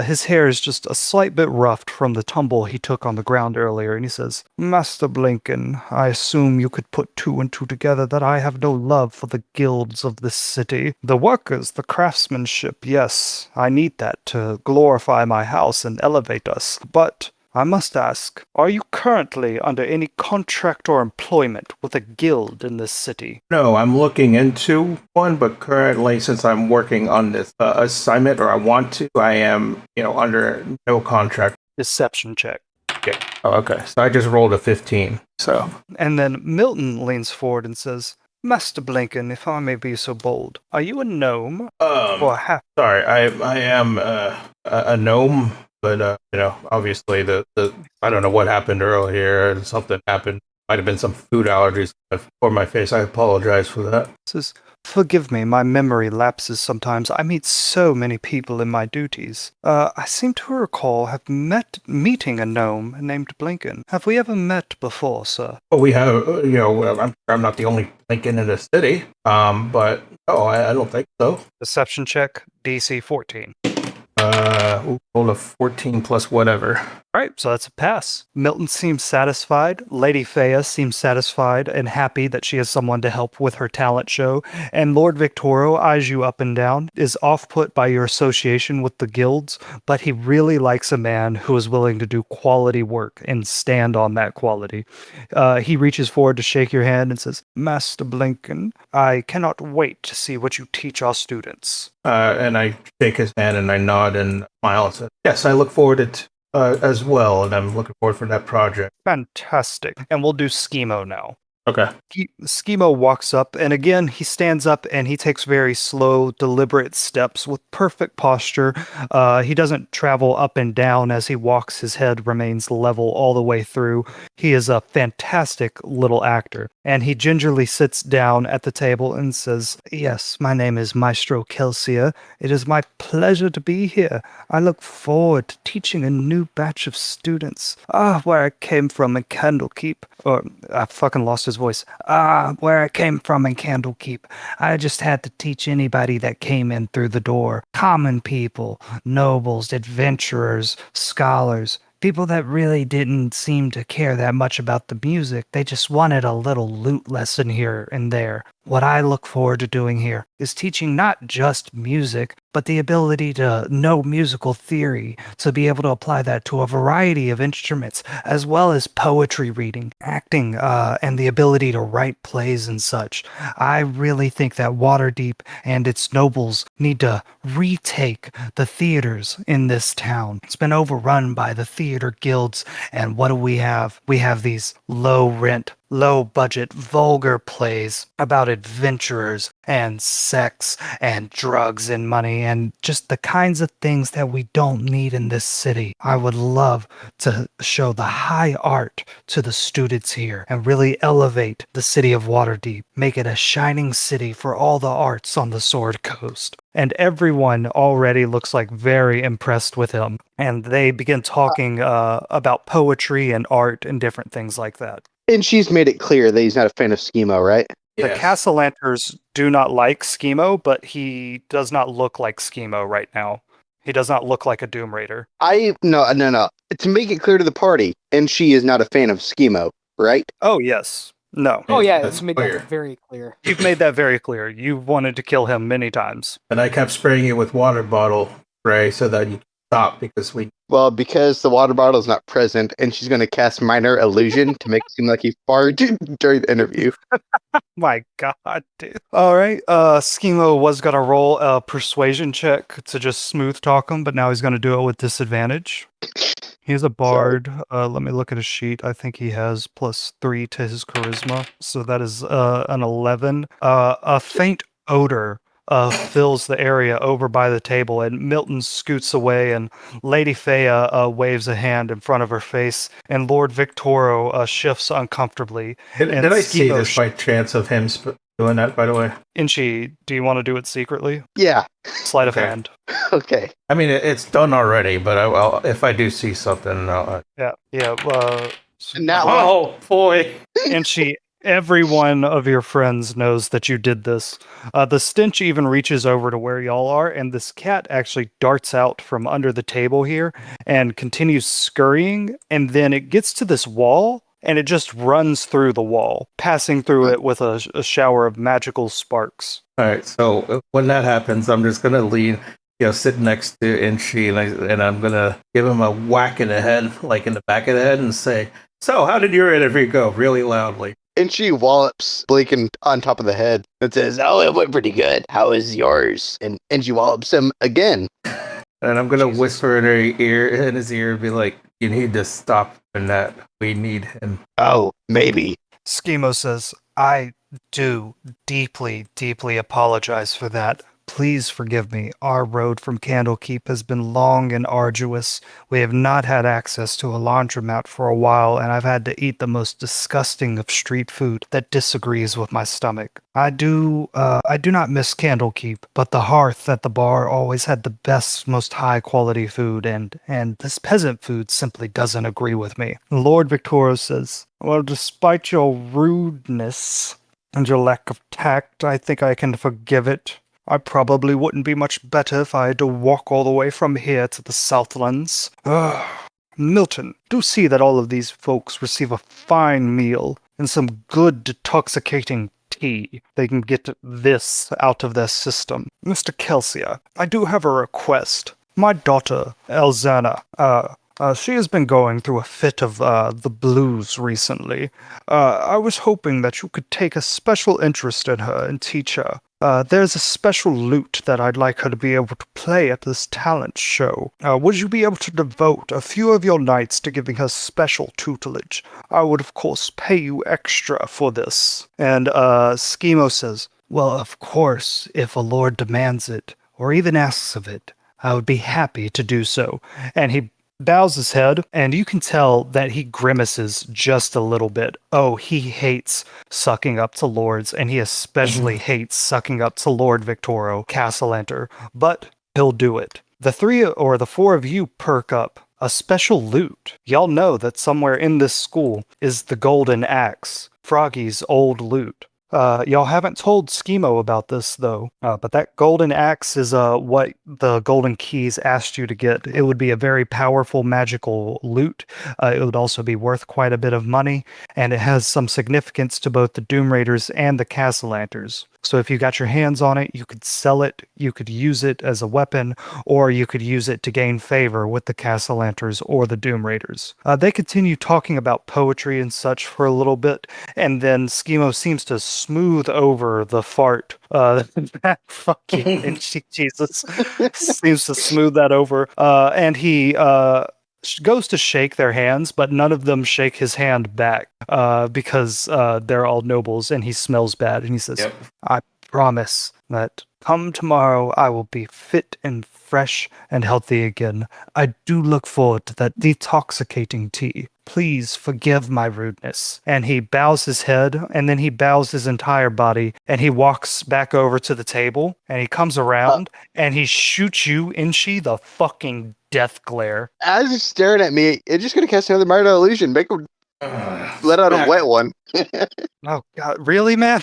S1: His hair is just a slight bit roughed from the tumble he took on the ground earlier, and he says, Master Blinken, I assume you could put 2 and 2 together that I have no love for the guilds of this city. The workers, the craftsmanship, yes, I need that to glorify my house and elevate us. But I must ask, are you currently under any contract or employment with a guild in this city?
S2: No, I'm looking into one, but currently, since I'm working on this assignment, or I want to, I am, under no contract.
S1: Deception check.
S2: Okay. Oh, okay. So I just rolled a 15. So.
S1: And then Milton leans forward and says, Master Blinken, if I may be so bold, are you a gnome? Or half?
S2: Sorry, I am a gnome. But, obviously I don't know what happened earlier. Something happened. Might have been some food allergies for my face. I apologize for that.
S1: Says, forgive me, my memory lapses sometimes. I meet so many people in my duties. I seem to recall meeting a gnome named Blinken. Have we ever met before, sir?
S2: Well, we have, I'm not the only Blinken in the city. But, no, I don't think so.
S1: Deception check, DC 14.
S2: Roll a 14 plus whatever.
S1: All right, so that's a pass. Milton seems satisfied. Lady Thea seems satisfied and happy that she has someone to help with her talent show. And Lord Victoro eyes you up and down, is off-put by your association with the guilds, but he really likes a man who is willing to do quality work and stand on that quality. He reaches forward to shake your hand and says, Master Blinken, I cannot wait to see what you teach our students.
S2: And I shake his hand and I nod and smile and say, yes, I look forward to it as well, and I'm looking forward for that project.
S1: Fantastic. And we'll do Schemo now.
S2: Okay.
S1: Schemo walks up, and again, he stands up and he takes very slow, deliberate steps with perfect posture. He doesn't travel up and down as he walks. His head remains level all the way through. He is a fantastic little actor. And he gingerly sits down at the table and says, Yes, my name is Maestro Kelsia. It is my pleasure to be here. I look forward to teaching a new batch of students. Where I came from in Candlekeep. Or, I fucking lost his voice. Where I came from in Candlekeep. I just had to teach anybody that came in through the door. Common people, nobles, adventurers, scholars. People that really didn't seem to care that much about the music. They just wanted a little lute lesson here and there. What I look forward to doing here is teaching not just music, but the ability to know musical theory, to be able to apply that to a variety of instruments, as well as poetry reading, acting, and the ability to write plays and such. I really think that Waterdeep and its nobles need to retake the theaters in this town. It's been overrun by the theater guilds, and what do we have? We have these low rent, low-budget, vulgar plays about adventurers and sex and drugs and money and just the kinds of things that we don't need in this city. I would love to show the high art to the students here and really elevate the city of Waterdeep, make it a shining city for all the arts on the Sword Coast. And everyone already looks like very impressed with him. And they begin talking about poetry and art and different things like that.
S4: And she's made it clear that he's not a fan of Schemo, right?
S1: The Castellanters do not like Schemo, but he does not look like Schemo right now. He does not look like a Doom Raider.
S4: No. To make it clear to the party, and she is not a fan of Schemo, right?
S1: Oh, yes. No.
S5: Oh yeah,
S2: That's
S5: it's made
S2: clear.
S5: that very clear.
S1: You've made that very clear. You wanted to kill him many times.
S2: And I kept spraying you with water bottle spray so that you stop because
S4: Well, because the water bottle is not present, and she's going to cast minor illusion to make it seem like he farted during the interview.
S1: My God, dude. All right. Schemo was going to roll a persuasion check to just smooth talk him, but now he's going to do it with disadvantage. He's a bard. Let me look at his sheet. I think he has +3 to his charisma. So that is an 11. A faint odor fills the area over by the table, and Milton scoots away, and Lady Fea waves a hand in front of her face, and Lord Victoro shifts uncomfortably.
S2: did
S1: And
S2: I see
S1: Schemo
S2: this by chance of him doing that, by the way?
S1: Inchi, do you want to do it secretly?
S4: Yeah.
S1: Sleight of
S2: Okay.
S1: hand.
S4: Okay.
S2: I mean, it's done already, but if I do see something,
S1: Yeah.
S4: Now,
S2: oh boy!
S1: Inchi, every one of your friends knows that you did this. The stench even reaches over to where y'all are, and this cat actually darts out from under the table here and continues scurrying, and then it gets to this wall, and it just runs through the wall, passing through it with a shower of magical sparks.
S2: All right, so when that happens, I'm just gonna lean, sit next to Inchi, and I'm gonna give him a whack in the head, like in the back of the head, and say, "So, how did your interview go?" Really loudly.
S4: and she wallops Blinken on top of the head and says, "Oh, it went pretty good. How is yours?" And she wallops him again.
S2: And I'm gonna whisper in his ear, and be like, "You need to stop doing that. We need him."
S4: Oh, maybe.
S1: Schemo says, I do deeply, deeply apologize for that. Please forgive me. Our road from Candlekeep has been long and arduous. We have not had access to a laundromat for a while, and I've had to eat the most disgusting of street food that disagrees with my stomach. I do not miss Candlekeep, but the hearth at the bar always had the best, most high-quality food, and this peasant food simply doesn't agree with me. Lord Victoro says, well, despite your rudeness and your lack of tact, I think I can forgive it. I probably wouldn't be much better if I had to walk all the way from here to the Southlands. Milton, do see that all of these folks receive a fine meal and some good detoxicating tea. They can get this out of their system. Mr. Kelsia, I do have a request. My daughter, Elzana, she has been going through a fit of the blues recently. I was hoping that you could take a special interest in her and teach her. There's a special lute that I'd like her to be able to play at this talent show. Would you be able to devote a few of your nights to giving her special tutelage? I would, of course, pay you extra for this. And Schemo says, well, of course, if a lord demands it, or even asks of it, I would be happy to do so. And he bows his head, and you can tell that he grimaces just a little bit. Oh, he hates sucking up to lords, and he especially hates sucking up to Lord Victoro, Castellanter, but he'll do it. The four of you perk up. A special lute. Y'all know that somewhere in this school is the Golden Axe, Froggy's old lute. Y'all haven't told Schemo about this, though. But that golden axe is what the golden keys asked you to get. It would be a very powerful magical loot. It would also be worth quite a bit of money, and it has some significance to both the Doom Raiders and the Castellanters. So if you got your hands on it, you could sell it, you could use it as a weapon, or you could use it to gain favor with the Castellanters or the Doom Raiders. They continue talking about poetry and such for a little bit, and then Schemo seems to smooth over the fart. Fucking Jesus seems to smooth that over, and he goes to shake their hands, but none of them shake his hand back because they're all nobles and he smells bad. And he says,
S6: Yep.
S1: I promise that come tomorrow I will be fit and fresh and healthy again. I do look forward to that detoxicating tea. Please forgive my rudeness. And he bows his head, and then he bows his entire body, and he walks back over to the table, and he comes around, and he shoots you, Inchi, the fucking death glare.
S4: As he's staring at me, it's just gonna cast another minor illusion. Make him let out a wet one.
S1: Oh, God, really, man?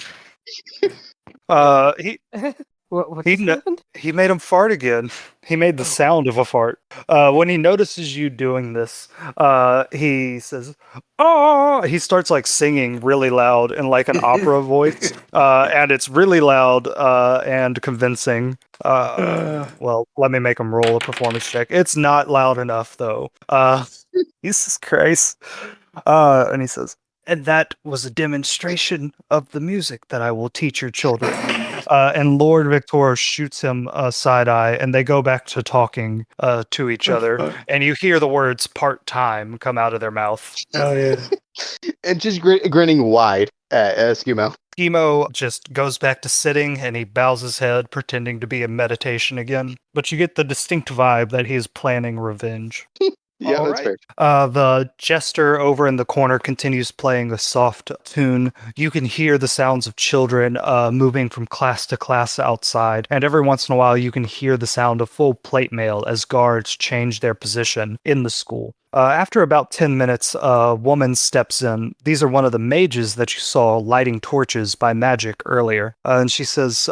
S1: He
S5: What
S1: He
S5: just
S1: kn-
S5: happened?
S1: he made him fart again. He made the sound of a fart. When he notices you doing this, he says, "Oh!" He starts like singing really loud in like an opera voice, and it's really loud and convincing. Well, let me make him roll a performance check. It's not loud enough though. Jesus Christ. And he says, and that was a demonstration of the music that I will teach your children. And Lord Victor shoots him a side eye, and they go back to talking to each other. And you hear the words "part-time" come out of their mouth.
S6: Oh yeah.
S4: And just grinning wide at Eskimo.
S1: Emo just goes back to sitting, and he bows his head, pretending to be in meditation again. But you get the distinct vibe that he's planning revenge.
S4: Yeah,
S1: All
S4: that's
S1: right.
S4: fair.
S1: The jester over in the corner continues playing a soft tune. You can hear the sounds of children moving from class to class outside, and every once in a while you can hear the sound of full plate mail as guards change their position in the school. After about 10 minutes, a woman steps in. These are one of the mages that you saw lighting torches by magic earlier. And she says,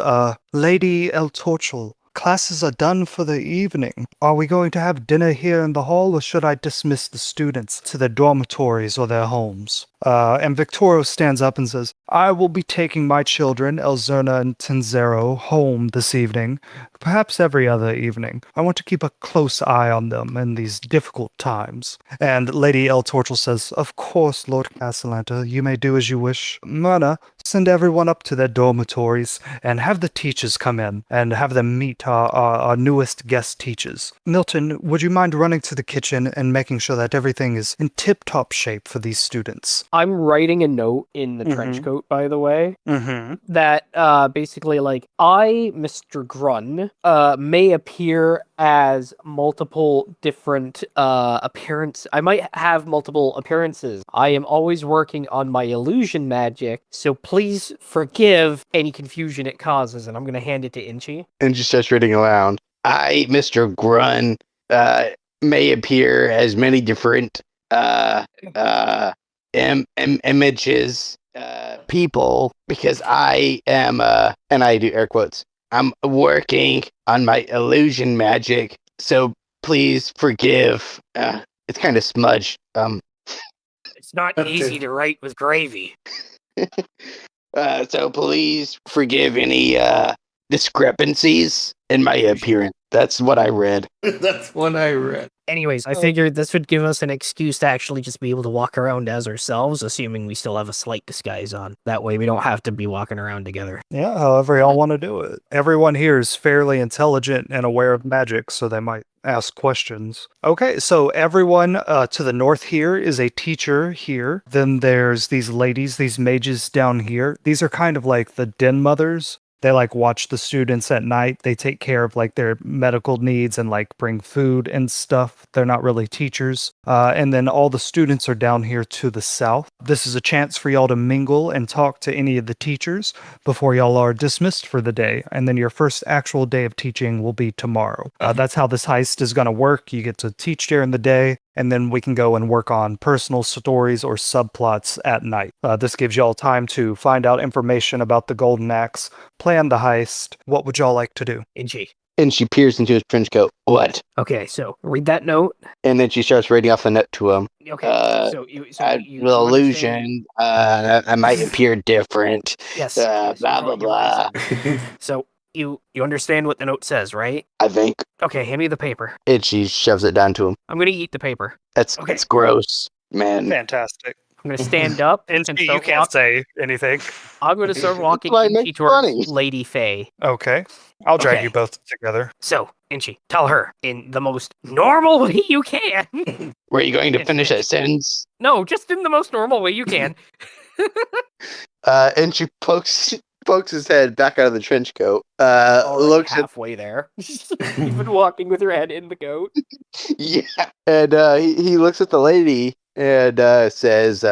S1: Lady El Torchel, classes are done for the evening. Are we going to have dinner here in the hall, or should I dismiss the students to their dormitories or their homes? And Victorio stands up and says, I will be taking my children, Elzerna and Tenzero, home this evening, perhaps every other evening. I want to keep a close eye on them in these difficult times. And Lady El Torchel says, Of course, Lord Castellanta, you may do as you wish. Myrna, send everyone up to their dormitories and have the teachers come in and have them meet our newest guest teachers. Milton, would you mind running to the kitchen and making sure that everything is in tip-top shape for these students?
S5: I'm writing a note in the trench coat, by the way, that basically, like, I, Mr. Grun, may appear as multiple different appearance. I might have multiple appearances. I am always working on my illusion magic, so please forgive any confusion it causes. And I'm going to hand it to Inchi.
S4: And just starts reading aloud. I, Mr. Grun, may appear as many different images, people, because I am, and I do air quotes, I'm working on my illusion magic, so please forgive. It's kind of smudged.
S5: It's not
S6: Okay.
S5: easy to write with gravy.
S4: So please forgive any discrepancies in my appearance. That's what I read.
S6: That's what I read.
S5: Anyways, I figured this would give us an excuse to actually just be able to walk around as ourselves, assuming we still have a slight disguise on. That way we don't have to be walking around together.
S1: Yeah, however y'all want to do it. Everyone here is fairly intelligent and aware of magic, so they might ask questions. Okay, so everyone to the north here is a teacher here. Then there's these ladies, these mages down here. These are kind of like the den mothers. They like watch the students at night. They take care of like their medical needs and like bring food and stuff. They're not really teachers. And then all the students are down here to the south. This is a chance for y'all to mingle and talk to any of the teachers before y'all are dismissed for the day. And then your first actual day of teaching will be tomorrow. That's how this heist is going to work. You get to teach during the day, and then we can go and work on personal stories or subplots at night. This gives y'all time to find out information about the Golden Axe, plan the heist. What would y'all like to do?
S5: Inchi.
S4: And she peers into his trench coat. What?
S5: Okay, so read that note.
S4: And then she starts reading off the note to him.
S5: Okay, so you understand-
S4: Illusion. I might appear different.
S5: Yes.
S4: Blah,
S5: yes,
S4: blah,
S5: you're
S4: blah.
S5: right. So you understand what the note says, right?
S4: I think.
S5: Okay, hand me the paper.
S4: And she shoves it down to him.
S5: I'm gonna eat the paper.
S4: That's
S5: Okay.
S4: It's gross, man.
S1: Fantastic.
S5: I'm gonna stand up
S1: And
S5: and
S1: you
S5: start
S1: can't
S5: walking.
S1: say anything.
S5: I'm gonna start walking
S4: why I
S5: Inchi
S4: make
S5: towards
S4: funny.
S5: Lady Faye.
S1: Okay. I'll drag
S5: Okay.
S1: you both together.
S5: So, Inchi, tell her in the most normal way you can
S4: Were you going to
S5: Yes,
S4: finish
S5: yes.
S4: that sentence?
S5: No, just in the most normal way you can.
S4: And she pokes his head back out of the trench coat.
S5: Already
S4: Looks at
S5: halfway there. You've been walking with your head in the goat.
S4: yeah, and he looks at the lady and says,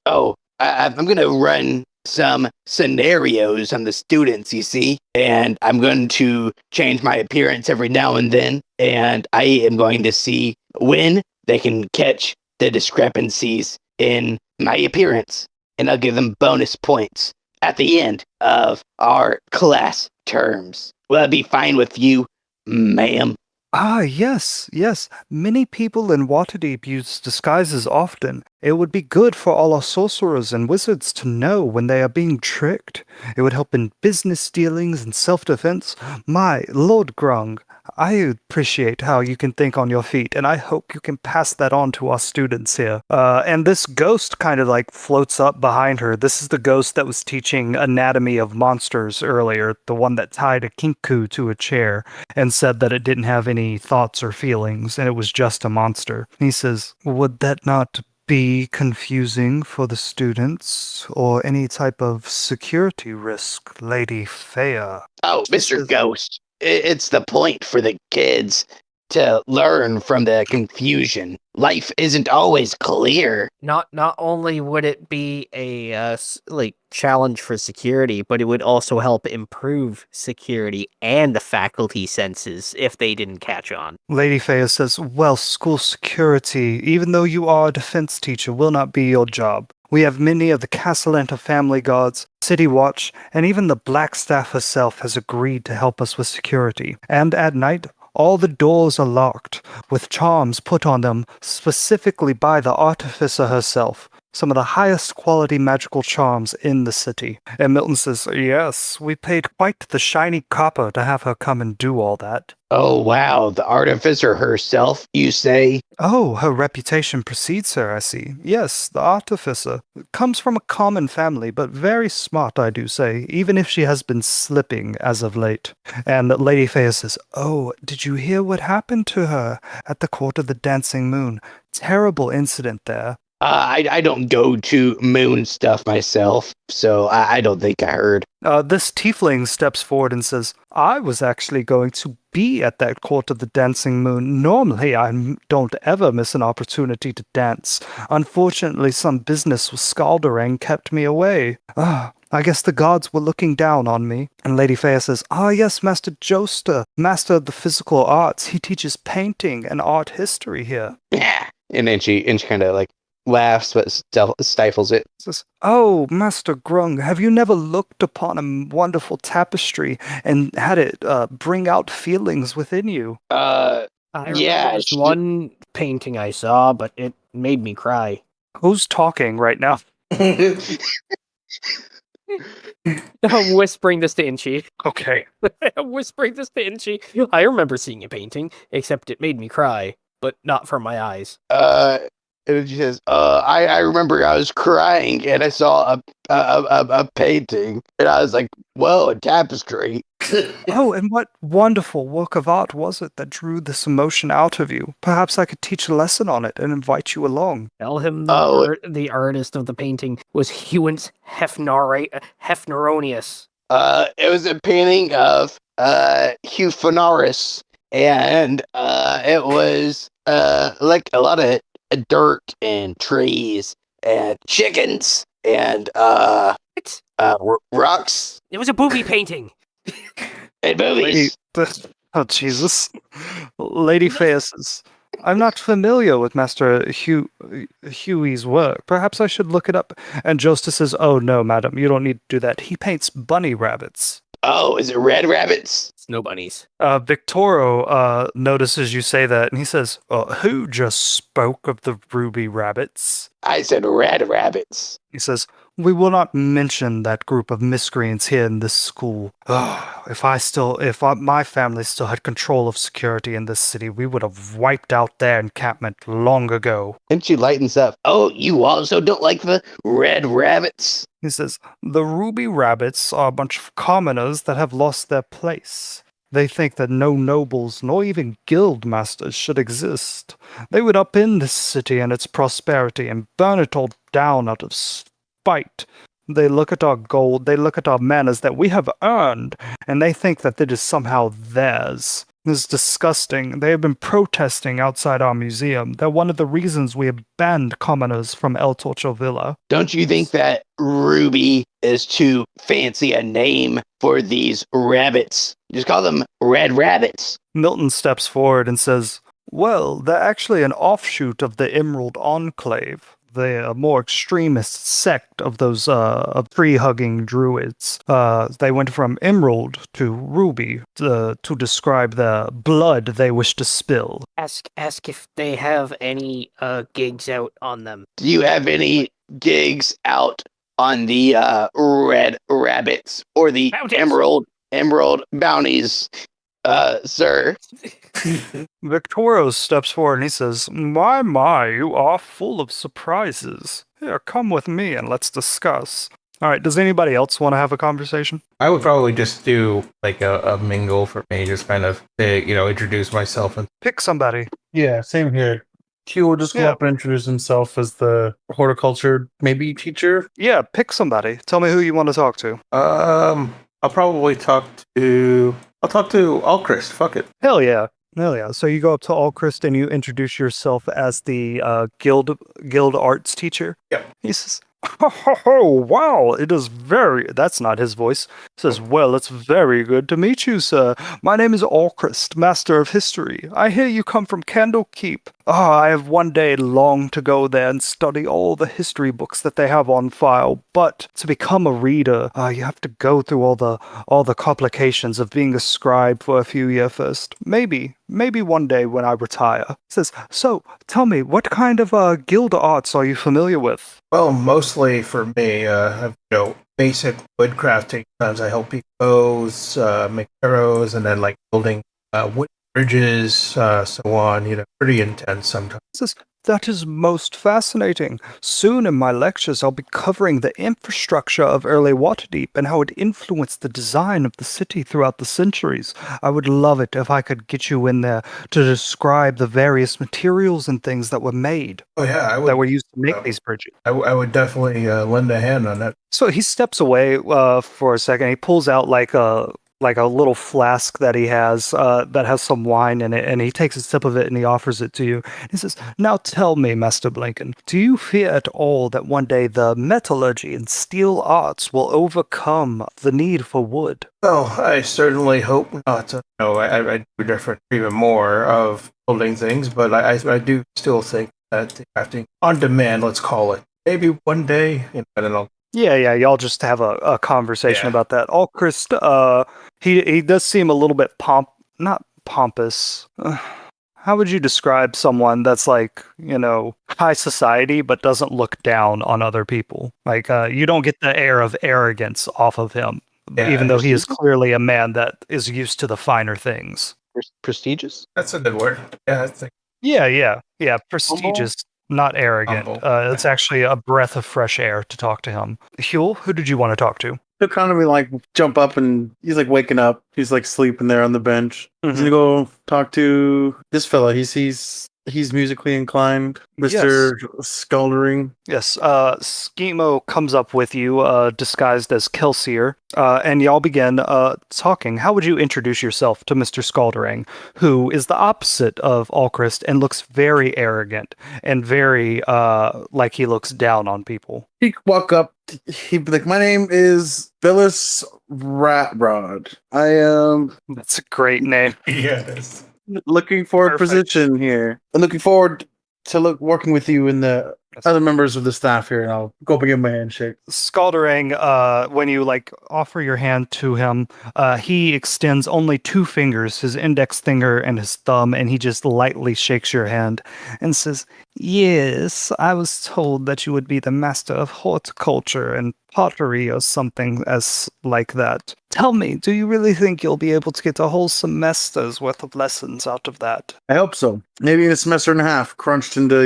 S4: "Oh, I'm gonna run some scenarios on the students, you see, and I'm going to change my appearance every now and then, and I am going to see when they can catch the discrepancies in my appearance, and I'll give them bonus points at the end of our class terms. Will that be fine with you, ma'am?"
S1: Ah, yes, yes. Many people in Waterdeep use disguises often. It would be good for all our sorcerers and wizards to know when they are being tricked. It would help in business dealings and self-defense. My Lord Grung, I appreciate how you can think on your feet, and I hope you can pass that on to our students here. And this ghost kind of like floats up behind her. This is the ghost that was teaching anatomy of monsters earlier, the one that tied a kinku to a chair and said that it didn't have any thoughts or feelings and it was just a monster. He says, would that not be confusing for the students or any type of security risk, Lady Fea?
S4: Oh, Mr. Ghost, it's the point for the kids to learn from the confusion. Life isn't always clear.
S5: Not only would it be a challenge for security, but it would also help improve security and the faculty senses if they didn't catch on.
S1: Lady Fea says, well, school security, even though you are a defense teacher, will not be your job. We have many of the Castellanta family guards, City Watch, and even the Black Staff herself has agreed to help us with security. And at night, all the doors are locked, with charms put on them specifically by the artificer herself. Some of the highest quality magical charms in the city. And Milton says, yes, we paid quite the shiny copper to have her come and do all that.
S4: Oh, wow, the artificer herself, you say?
S1: Oh, her reputation precedes her, I see. Yes, the artificer. Comes from a common family, but very smart, I do say, even if she has been slipping as of late. And Lady Fea says, oh, did you hear what happened to her at the Court of the Dancing Moon? Terrible incident there.
S4: I don't go to moon stuff myself, so I don't think I heard.
S1: This tiefling steps forward and says, I was actually going to be at that Court of the Dancing Moon. Normally, I don't ever miss an opportunity to dance. Unfortunately, some business with Scalderang kept me away. I guess the gods were looking down on me. And Lady Fea says, yes, Master Joster, master of the physical arts. He teaches painting and art history here.
S4: Yeah. And then she kind of like laughs but stifles it.
S1: Says, oh, Master Grung, have you never looked upon a wonderful tapestry and had it bring out feelings within you?
S5: I remember this one painting I saw, but it made me cry.
S1: Who's talking right now?
S5: I'm whispering this to Inchi.
S1: Okay.
S5: I'm whispering this to Inchi. I remember seeing a painting, except it made me cry, but not from my eyes.
S4: And she says, I remember I was crying and I saw a painting and I was like, whoa, a tapestry.
S1: Oh, and what wonderful work of art was it that drew this emotion out of you? Perhaps I could teach a lesson on it and invite you along.
S5: Tell him the artist of the painting was Hewence Hefneronius.
S4: It was a painting of Hugh Fenaris, and it was like a lot of dirt and trees and chickens and rocks.
S5: It was a booby painting.
S4: And movies.
S1: Oh, Jesus. Lady Fea says, I'm not familiar with Master Huey's work. Perhaps I should look it up. And Josta says, oh, no, madam, you don't need to do that. He paints bunny rabbits.
S4: Oh, is it red rabbits?
S5: Snow bunnies.
S1: Victoro notices you say that, and he says, who just spoke of the ruby rabbits?
S4: I said red rabbits.
S1: He says, we will not mention that group of miscreants here in this school. If my family still had control of security in this city, we would have wiped out their encampment long ago.
S4: And she lightens up. Oh, you also don't like the red rabbits?
S1: He says, the ruby rabbits are a bunch of commoners that have lost their place. They think that no nobles nor even guild masters should exist. They would upend this city and its prosperity and burn it all down out of spite. They look at our gold, they look at our manners that we have earned, and they think that it is somehow theirs. This is disgusting. They have been protesting outside our museum. They're one of the reasons we have banned commoners from El Torcho Villa.
S4: Don't you think that Ruby is too fancy a name for these rabbits? Just call them red rabbits.
S1: Milton steps forward and says, well, they're actually an offshoot of the Emerald Enclave. They're a more extremist sect of those of tree-hugging druids. They went from emerald to ruby to describe the blood they wish to spill.
S5: Ask if they have any gigs out on them.
S4: Do you have any gigs out on the red rabbits or the
S5: Bounties.
S4: emerald bounties, sir?
S1: Victorio steps forward and he says, my, you are full of surprises. Here, come with me and let's discuss. All right, does anybody else want to have a conversation?
S2: I would probably just do like a mingle for me, just kind of introduce myself and
S1: Pick somebody.
S3: Yeah, same here. Q will just come
S1: Yeah.
S3: up and introduce himself as the horticulture maybe teacher.
S1: Yeah, pick somebody. Tell me who you want to talk to.
S2: I'll probably talk to Alchrist. Fuck it.
S1: Hell yeah. Hell yeah. So you go up to Alchrist and you introduce yourself as the guild arts teacher.
S2: Yep.
S1: He says, oh, wow, it is very... That's not his voice. He says, well, it's very good to meet you, sir. My name is Alchrist, Master of History. I hear you come from Candlekeep. I have one day longed to go there and study all the history books that they have on file, but to become a reader, you have to go through all the complications of being a scribe for a few years first. Maybe one day when I retire. He says, so, tell me, what kind of guild arts are you familiar with?
S2: Well, mostly for me, basic woodcrafting. Sometimes I help people bows, make arrows, and then like building wood bridges, so on. Pretty intense sometimes.
S1: He says, that is most fascinating. Soon in my lectures, I'll be covering the infrastructure of early Waterdeep and how it influenced the design of the city throughout the centuries. I would love it if I could get you in there to describe the various materials and things that were made,
S2: Oh yeah, I would.
S1: that were used to make these bridges.
S2: I would definitely lend a hand on that.
S1: So he steps away for a second. He pulls out like a little flask that he has that has some wine in it, and he takes a sip of it and he offers it to you. He says, now tell me, Master Blinken, do you fear at all that one day the metallurgy and steel arts will overcome the need for wood?
S2: Well, I certainly hope not. I do different even more of building things, but I do still think that the crafting on demand, let's call it, maybe one day, I don't know.
S1: Yeah, y'all just have a conversation
S2: Yeah.
S1: about that. Alchrist, he does seem a little bit not pompous. How would you describe someone that's like, high society but doesn't look down on other people? Like, you don't get the air of arrogance off of him,
S2: Yeah,
S1: even though he is clearly a man that is used to the finer things.
S4: Prestigious?
S2: That's a good word. Yeah, I think.
S1: Yeah, prestigious. Not arrogant.
S2: Humble.
S1: It's actually a breath of fresh air to talk to him. Huel, who did you want to talk to?
S3: He'll kind of be like jump up and he's like waking up. He's like sleeping there on the bench. He's gonna go talk to this fella. He's musically inclined, Mr. Skuldering.
S1: Yes, Schemo comes up with you, disguised as Kelsier, and y'all begin talking. How would you introduce yourself to Mr. Skuldering, who is the opposite of Alchrist and looks very arrogant and very like he looks down on people?
S3: He'd walk up. He'd be like, "My name is Phyllis Ratrod. I am
S1: That's a great name.
S2: Yes.
S3: looking for a
S1: Perfect.
S3: position here. I'm looking forward to working with you and the other members of the staff here, and I'll go up and give him a handshake."
S1: Skuldering, when you offer your hand to him, he extends only two fingers, his index finger and his thumb, and he just lightly shakes your hand and says, "Yes, I was told that you would be the master of horticulture and pottery or something as like that. Tell me, do you really think you'll be able to get a whole semester's worth of lessons out of that?"
S3: I hope so. Maybe in a semester and a half, crunched into,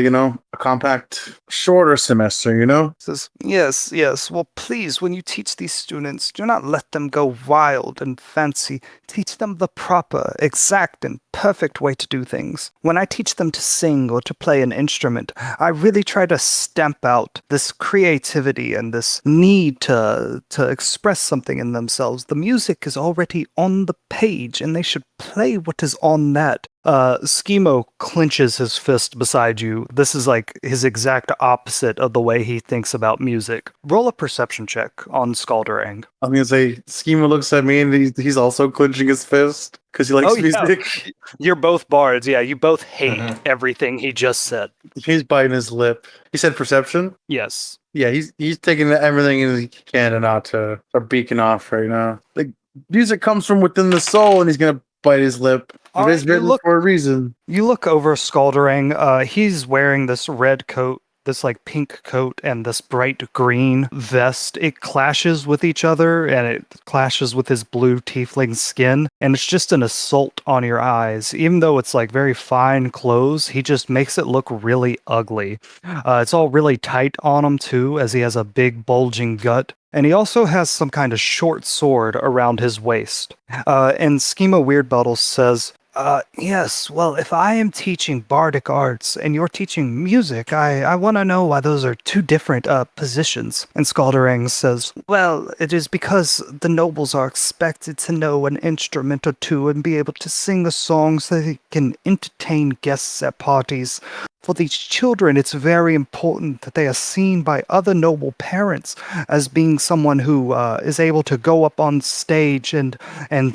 S3: a compact, shorter semester, you know?
S6: Says, yes, yes. Well, please, when you teach these students, do not let them go wild and fancy. Teach them the proper, exact, and perfect way to do things. When I teach them to sing or to play an instrument, I really try to stamp out this creativity and this need to express something in themselves. The music is already on the page, and they should play what is on that. Schemo clenches his fist beside you. This is like his exact opposite of the way he thinks about music. Roll a perception check on Skalderang.
S3: I'm gonna say Schema looks at me and he's also clenching his fist because he likes
S6: Oh, yeah.
S3: music.
S6: You're both bards. Yeah, you both hate everything he just said.
S3: He's biting his lip. He said perception.
S6: Yes.
S3: Yeah, he's taking everything he can to not to start beaking off right now. Like music comes from within the soul, and he's gonna bite his lip.
S6: All
S3: It is
S6: right,
S3: written for a reason.
S6: You look over Skalderang. He's wearing this red coat, this like pink coat, and this bright green vest. It clashes with each other, and it clashes with his blue tiefling skin, and it's just an assault on your eyes. Even though it's like very fine clothes, he just makes it look really ugly. It's all really tight on him too, as he has a big bulging gut. And he also has some kind of short sword around his waist. And Schema Weirdbottle says, yes, well, if I am teaching bardic arts and you're teaching music, I want to know why those are two different positions. And Skalderang says, well, it is because the nobles are expected to know an instrument or two and be able to sing a song so they can entertain guests at parties. For these children, it's very important that they are seen by other noble parents as being someone who is able to go up on stage and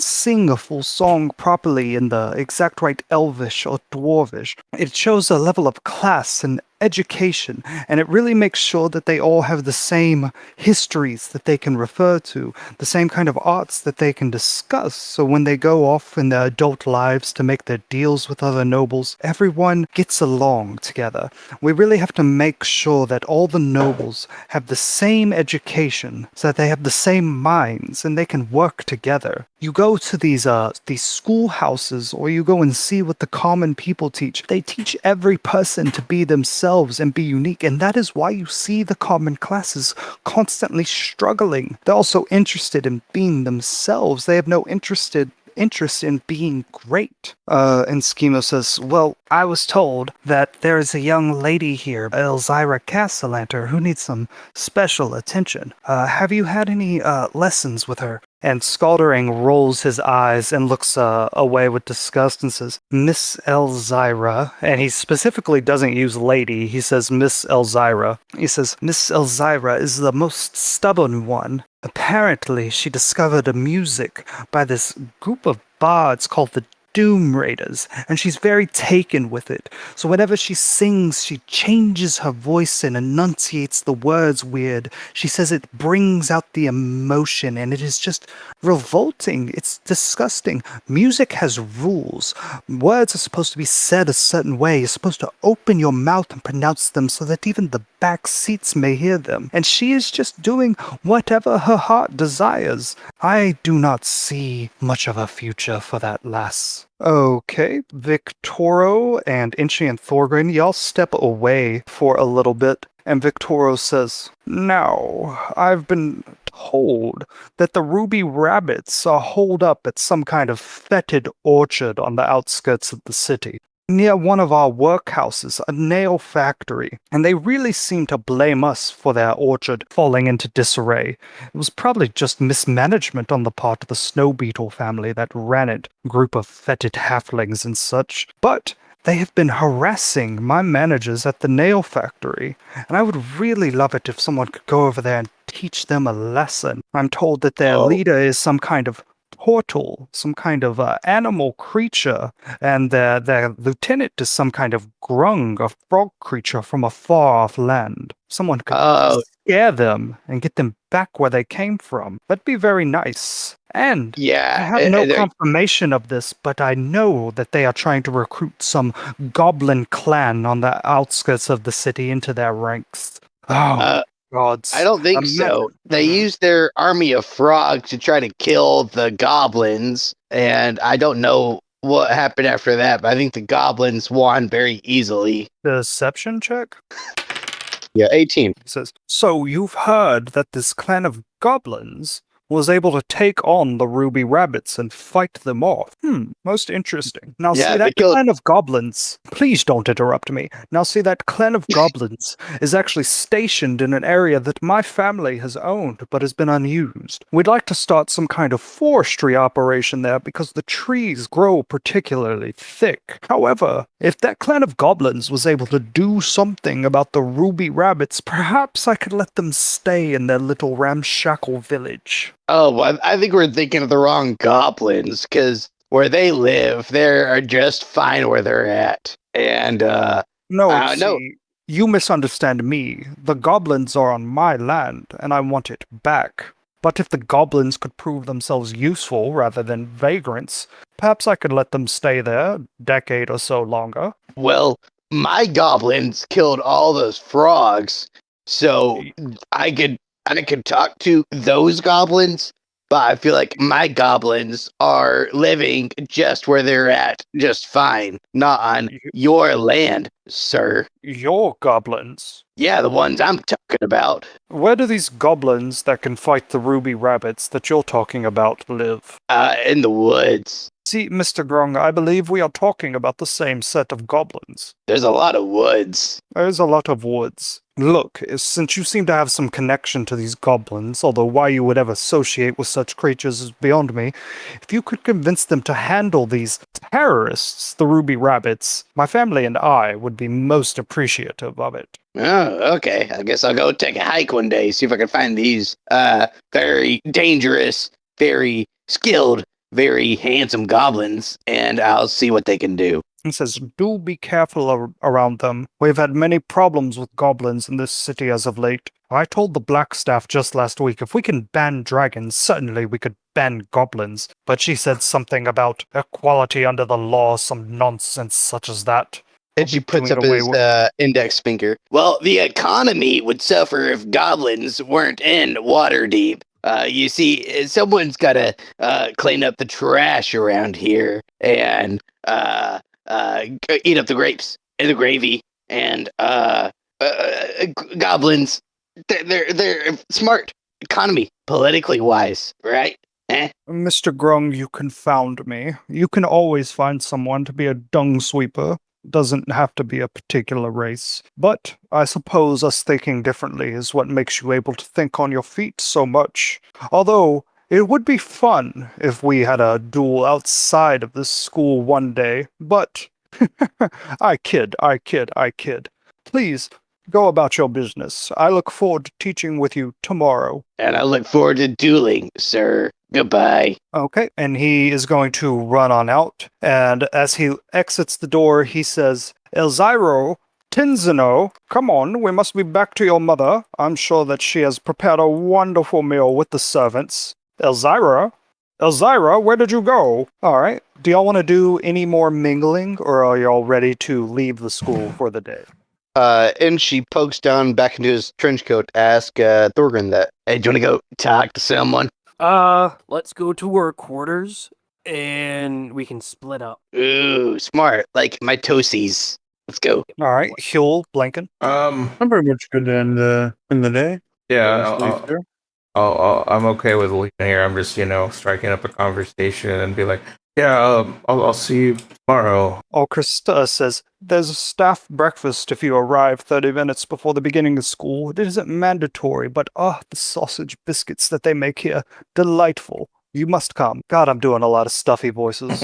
S6: sing a full song properly in the exact right Elvish or Dwarvish. It shows a level of class and education, and it really makes sure that they all have the same histories that they can refer to, the same kind of arts that they can discuss, so when they go off in their adult lives to make their deals with other nobles, everyone gets along together. We really have to make sure that all the nobles have the same education, so that they have the same minds, and they can work together. You go to these schoolhouses, or you go and see what the common people teach. They teach every person to be themselves and be unique, and that is why you see the common classes constantly struggling. They're also interested in being themselves. They have no interest in being great. And Schemo says, well, I was told that there is a young lady here, Elzyra Castellanter, who needs some special attention. Have you had any lessons with her? And Skalderang rolls his eyes and looks away with disgust and says, Miss Elzyra, and he specifically doesn't use lady, he says Miss Elzyra. He says, Miss Elzyra is the most stubborn one. Apparently, she discovered a music by this group of bards called the Doom Raiders, and she's very taken with it. So whenever she sings, she changes her voice and enunciates the words weird. She says it brings out the emotion, and it is just revolting. It's disgusting. Music has rules. Words are supposed to be said a certain way. You're supposed to open your mouth and pronounce them so that even the back seats may hear them. And she is just doing whatever her heart desires. I do not see much of a future for that lass. Okay, Victoro and Inchi and Thorgrim, y'all step away for a little bit, and Victoro says, now, I've been told that the Ruby Rabbits are holed up at some kind of fetid orchard on the outskirts of the city, near one of our workhouses, a nail factory, and they really seem to blame us for their orchard falling into disarray. It was probably just mismanagement on the part of the Snow Beetle family that ran it, group of fetid halflings and such, but they have been harassing my managers at the nail factory, and I would really love it if someone could go over there and teach them a lesson. I'm told that their leader is some kind of portal, some kind of animal creature, and their lieutenant is some kind of grung, a frog creature from a far-off land. Someone could scare them and get them back where they came from. That'd be very nice. And I have no confirmation of this, but I know that they are trying to recruit some goblin clan on the outskirts of the city into their ranks. Gods.
S4: I don't think so. They used their army of frogs to try to kill the goblins, and I don't know what happened after that, but I think the goblins won very easily.
S6: Deception check?
S4: Yeah, 18.
S6: He says, so you've heard that this clan of goblins was able to take on the ruby rabbits and fight them off. Most interesting. Now
S4: Yeah,
S6: see, that
S4: they killed-
S6: clan of goblins, please don't interrupt me. Now see, that clan of goblins is actually stationed in an area that my family has owned but has been unused. We'd like to start some kind of forestry operation there because the trees grow particularly thick. However, if that clan of goblins was able to do something about the ruby rabbits, perhaps I could let them stay in their little ramshackle village.
S4: Oh, well, I think we're thinking of the wrong goblins, because where they live, they are just fine where they're at. And,
S6: No,
S4: no.
S6: see, you misunderstand me. The goblins are on my land, and I want it back. But if the goblins could prove themselves useful rather than vagrants, perhaps I could let them stay there a decade or so longer.
S4: well, my goblins killed all those frogs, so I could talk to those goblins, but I feel like my goblins are living just where they're at, just fine, not on your land, sir.
S6: Your goblins?
S4: Yeah, the ones I'm talking about.
S6: Where do these goblins that can fight the ruby rabbits that you're talking about live?
S4: In the woods.
S6: See, Mr. Grung, I believe we are talking about the same set of goblins.
S4: There's a lot of woods.
S6: There's a lot of woods. Look, since you seem to have some connection to these goblins, although why you would ever associate with such creatures is beyond me, if you could convince them to handle these terrorists, the ruby rabbits, my family and I would be most appreciative of it.
S4: Oh, okay. I guess I'll go take a hike one day, see if I can find these very dangerous, very skilled, very handsome goblins, and I'll see what they can do.
S6: He says, do be careful around them. We've had many problems with goblins in this city as of late. I told the Blackstaff just last week if we can ban dragons, certainly we could ban goblins. But she said something about equality under the law, some nonsense such as that.
S4: And she puts up his index finger. Well, the economy would suffer if goblins weren't in Waterdeep. You see, someone's got to clean up the trash around here and eat up the grapes and the gravy. And goblins, they're smart economy, politically wise, right?
S6: Mr. Grung, you confound me. You can always find someone to be a dung sweeper. Doesn't have to be a particular race. But I suppose us thinking differently is what makes you able to think on your feet so much. Although, it would be fun if we had a duel outside of this school one day, but I kid. Please, go about your business. I look forward to teaching with you tomorrow.
S4: And I look forward to dueling, sir. Goodbye.
S6: Okay, and he is going to run on out, and as he exits the door, he says, Elzyro, Tinzino, come on, we must be back to your mother. I'm sure that she has prepared a wonderful meal with the servants. Elzyra, where did you go? Alright, do y'all want to do any more mingling, or are y'all ready to leave the school for the day?
S4: And she pokes down back into his trench coat, ask Thorgrim that, hey, do you want to go talk to someone?
S5: Let's go to our quarters and we can split up.
S4: Ooh, smart. Like my toesies. Let's go.
S6: Alright, Huel, Blanken.
S2: Um,
S3: I'm pretty much good to end in the day.
S2: yeah,
S3: Just leave there.
S2: I'm okay with leaving here. I'm just, striking up a conversation and be like, yeah, I'll see you tomorrow.
S6: Krista says, there's a staff breakfast if you arrive 30 minutes before the beginning of school. It isn't mandatory, but the sausage biscuits that they make here, delightful. You must come. God, I'm doing a lot of stuffy voices.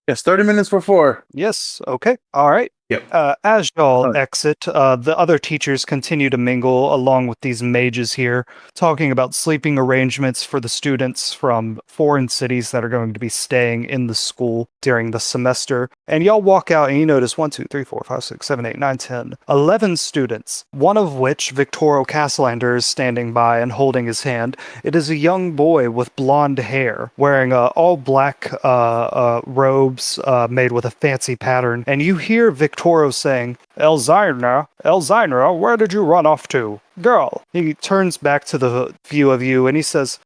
S3: Yes, 30 minutes before.
S6: Yes, okay, all right.
S2: Yep.
S6: As y'all exit, the other teachers continue to mingle along with these mages here, talking about sleeping arrangements for the students from foreign cities that are going to be staying in the school during the semester. And y'all walk out and you notice 1, 2, 3, 4, 5, 6, 7, 8, 9, 10, 11 students, one of which Victorio Castelander is standing by and holding his hand. It is a young boy with blonde hair, wearing all black robes made with a fancy pattern. And you hear Victorio saying, Elzyra, where did you run off to? Girl. He turns back to the few of you and he says,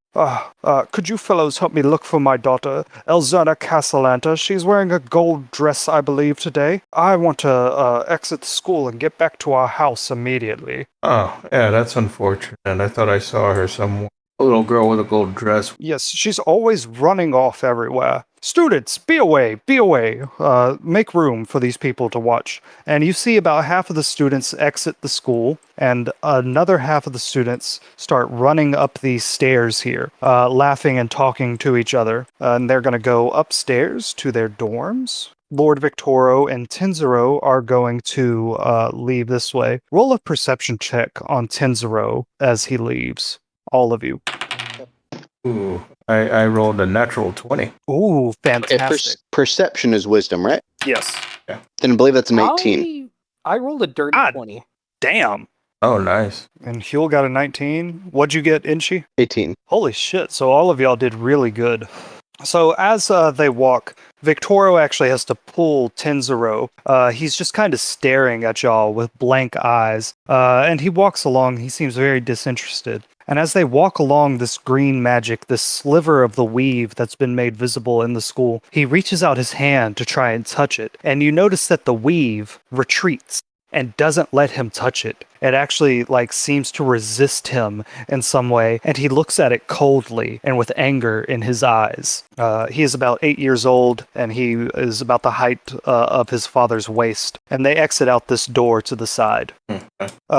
S6: Could you fellows help me look for my daughter, Elzerna Castellanta? She's wearing a gold dress, I believe, today. I want to exit the school and get back to our house immediately.
S2: Oh, yeah, that's unfortunate. I thought I saw her somewhere. A little girl with a gold dress.
S6: Yes, she's always running off everywhere. Students, be away, be away. Make room for these people to watch. And you see about half of the students exit the school, and another half of the students start running up these stairs here, laughing and talking to each other. And they're going to go upstairs to their dorms. Lord Victoro and Tenzero are going to leave this way. Roll a perception check on Tenzero as he leaves. All of you.
S2: Ooh, I rolled a natural 20.
S6: Ooh, fantastic.
S4: Perception is wisdom, right?
S6: Yes.
S4: Then I believe that's an 18.
S5: I rolled a dirty
S6: God.
S5: 20.
S6: Damn.
S2: Oh, nice.
S6: And Huel got a 19. What'd you get, Inchi?
S4: 18.
S6: Holy shit. So all of y'all did really good. So as they walk, Victoro actually has to pull Tenzero. He's just kind of staring at y'all with blank eyes. And he walks along. He seems very disinterested. And as they walk along this green magic, this sliver of the weave that's been made visible in the school, he reaches out his hand to try and touch it. And you notice that the weave retreats and doesn't let him touch it. It actually seems to resist him in some way, and he looks at it coldly and with anger in his eyes. He is about 8 years old, and he is about the height of his father's waist. And they exit out this door to the side.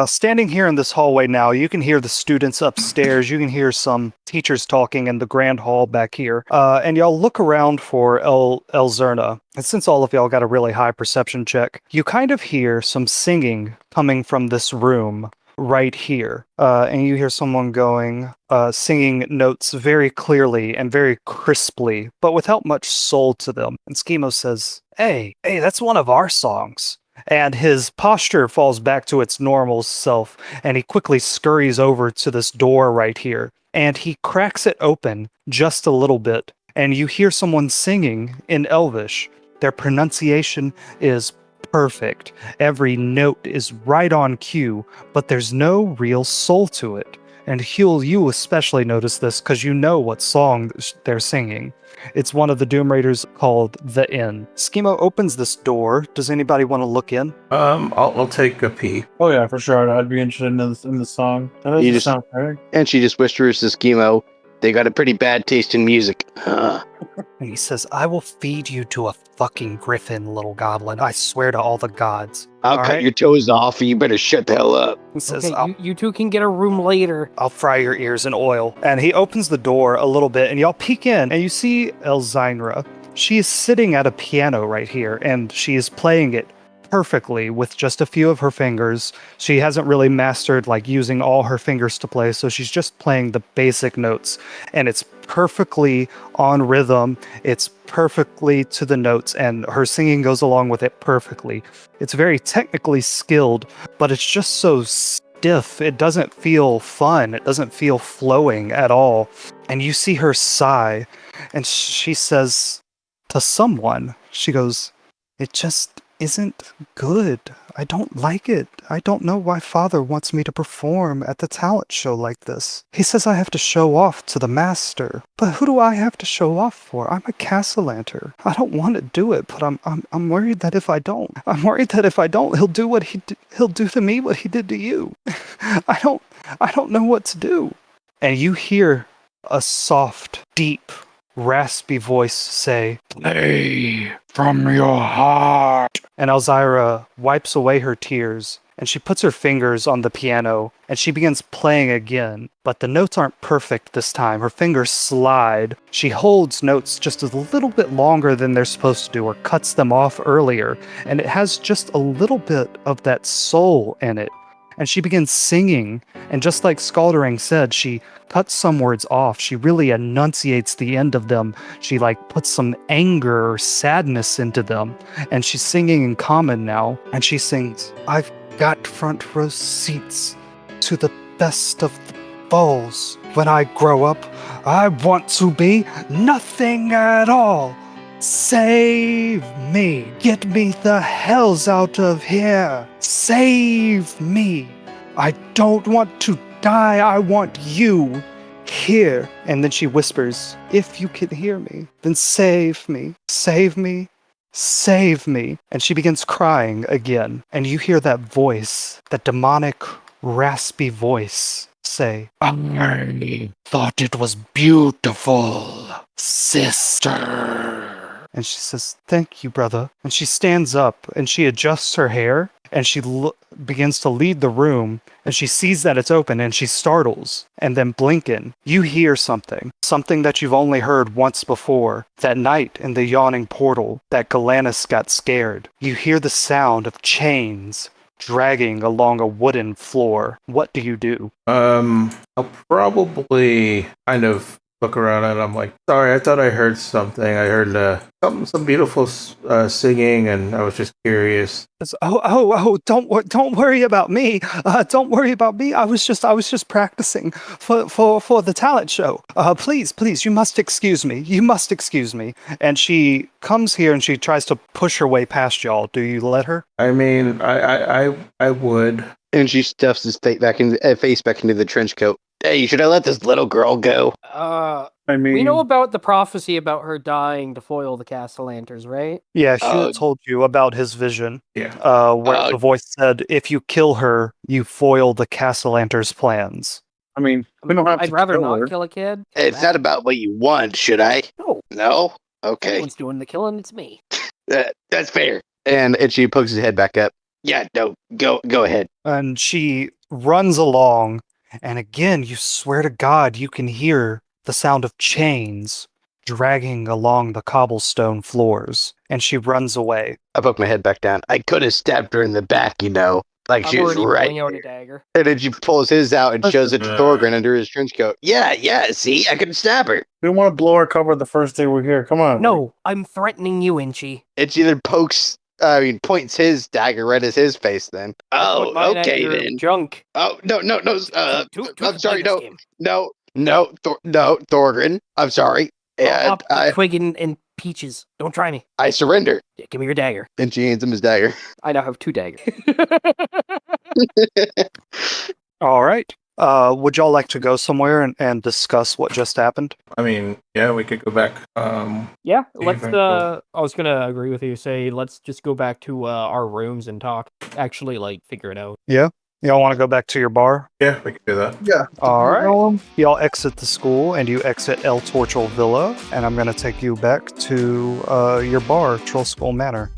S6: Standing here in this hallway now, you can hear the students upstairs. You can hear some teachers talking in the grand hall back here. And y'all look around for Elzerna. And since all of y'all got a really high perception check, you kind of hear some singing coming from this room right here. And you hear someone singing notes very clearly and very crisply, but without much soul to them. And Schemo says, Hey, that's one of our songs. And his posture falls back to its normal self, and he quickly scurries over to this door right here. And he cracks it open just a little bit, and you hear someone singing in Elvish. Their pronunciation is perfect. Every note is right on cue, but there's no real soul to it. And Huel, you especially notice this because you know what song they're singing. It's one of the Doom Raiders called The Inn. Schemo opens this door. Does anybody want to look in?
S2: I'll take a peek.
S3: Oh yeah, for sure. I'd be interested in the song. That doesn't
S4: You just-
S3: sound right.
S4: And she just whispers to Schemo, they got a pretty bad taste in music.
S6: And he says, I will feed you to a fucking griffin, little goblin. I swear to all the gods.
S4: I'll
S6: All
S4: cut
S6: right.
S4: your toes off, you better shut the hell up.
S6: He says,
S5: Okay, you two can get a room later.
S6: I'll fry your ears in oil. And he opens the door a little bit, and y'all peek in, and you see Elzynra. She is sitting at a piano right here, and she is playing it perfectly with just a few of her fingers. She hasn't really mastered using all her fingers to play, so she's just playing the basic notes, and it's perfectly on rhythm. It's perfectly to the notes, and her singing goes along with it perfectly. It's very technically skilled, but it's just so stiff. It doesn't feel fun. It doesn't feel flowing at all. And you see her sigh, and she says to someone, she goes, it just isn't good. I don't like it. I don't know why Father wants me to perform at the talent show like this. He says I have to show off to the master. But who do I have to show off for? I'm a Castellanter. I don't want to do it, but I'm worried that if I don't, he'll do he'll do to me what he did to you. I don't know what to do. And you hear a soft, deep, raspy voice say, "Play from your heart." And Elzira wipes away her tears, and she puts her fingers on the piano, and she begins playing again. But the notes aren't perfect this time. Her fingers slide. She holds notes just a little bit longer than they're supposed to do, or cuts them off earlier, and it has just a little bit of that soul in it. And she begins singing, and just like Scaldering said, she cuts some words off. She really enunciates the end of them. She puts some anger or sadness into them. And she's singing in common now. And she sings, I've got front row seats to the best of the balls. When I grow up, I want to be nothing at all. Save me. Get me the hells out of here. Save me. I don't want to die. I want you here. And then she whispers, if you can hear me, then save me, save me, save me. And she begins crying again. And you hear that voice, that demonic, raspy voice say, I thought it was beautiful, sister. And she says, thank you, brother. And she stands up and she adjusts her hair and she begins to lead the room and she sees that it's open and she startles. And then Blinken, you hear something that you've only heard once before. That night in the yawning portal that Galanus got scared. You hear the sound of chains dragging along a wooden floor. What do you do?
S2: I'll probably kind of look around and I'm like, sorry, I thought I heard something. I heard some beautiful singing, and I was just curious.
S6: Don't worry about me. Don't worry about me. I was just practicing for the talent show. Please, you must excuse me. You must excuse me. And she comes here and she tries to push her way past y'all. Do you let her?
S2: I mean, I would.
S4: And she stuffs his face back into the trench coat. Hey, should I let this little girl go?
S3: I mean,
S5: We know about the prophecy about her dying to foil the Castellanters, right?
S6: Yeah, she told you about his vision.
S2: Yeah.
S6: Where the voice said, if you kill her, you foil the Castellanters' plans.
S3: I mean, we don't have
S5: I'd
S3: to
S5: rather
S3: kill
S5: not
S3: her.
S5: kill a kid.
S4: It's not about what you want, should I?
S5: No.
S4: No? Okay.
S5: Everyone's doing the killing. It's me.
S4: That's fair. And she pokes his head back up. Yeah, no, go ahead.
S6: And she runs along, and again, you swear to God, you can hear the sound of chains dragging along the cobblestone floors. And she runs away.
S4: I poke my head back down. I could have stabbed her in the back, like
S5: I'm
S4: she was
S5: already
S4: right
S5: pulling out a
S4: there.
S5: dagger.
S4: And then she pulls his out and shows it to Thorgrim under his trench coat. Yeah, see, I could stab her.
S3: We don't want to blow our cover the first day we're here. Come on.
S5: No, I'm threatening you, Inchi.
S4: And she then points his dagger right at his face then.
S5: I point mine at
S4: Okay
S5: your
S4: then.
S5: Junk.
S4: Oh, no. I'm sorry, no,
S5: Game.
S4: Thorgrim. I'm sorry.
S5: I'll
S4: And
S5: pop the twig and peaches. Don't try me.
S4: I surrender.
S5: Yeah, give me your dagger.
S4: And she hands him his dagger.
S5: I now have 2 daggers.
S6: All right. Would y'all like to go somewhere and discuss what just happened?
S2: I mean, yeah, we could go back.
S5: Yeah, let's.
S2: very cool.
S5: I was gonna agree with you. Say, let's just go back to our rooms and talk. Actually, figure it out.
S6: Y'all want to go back to your bar?
S2: Yeah, we could do that.
S3: Yeah.
S6: All right. Y'all exit the school and you exit El Torchel Villa, and I'm going to take you back to your bar, Troll Skull Manor.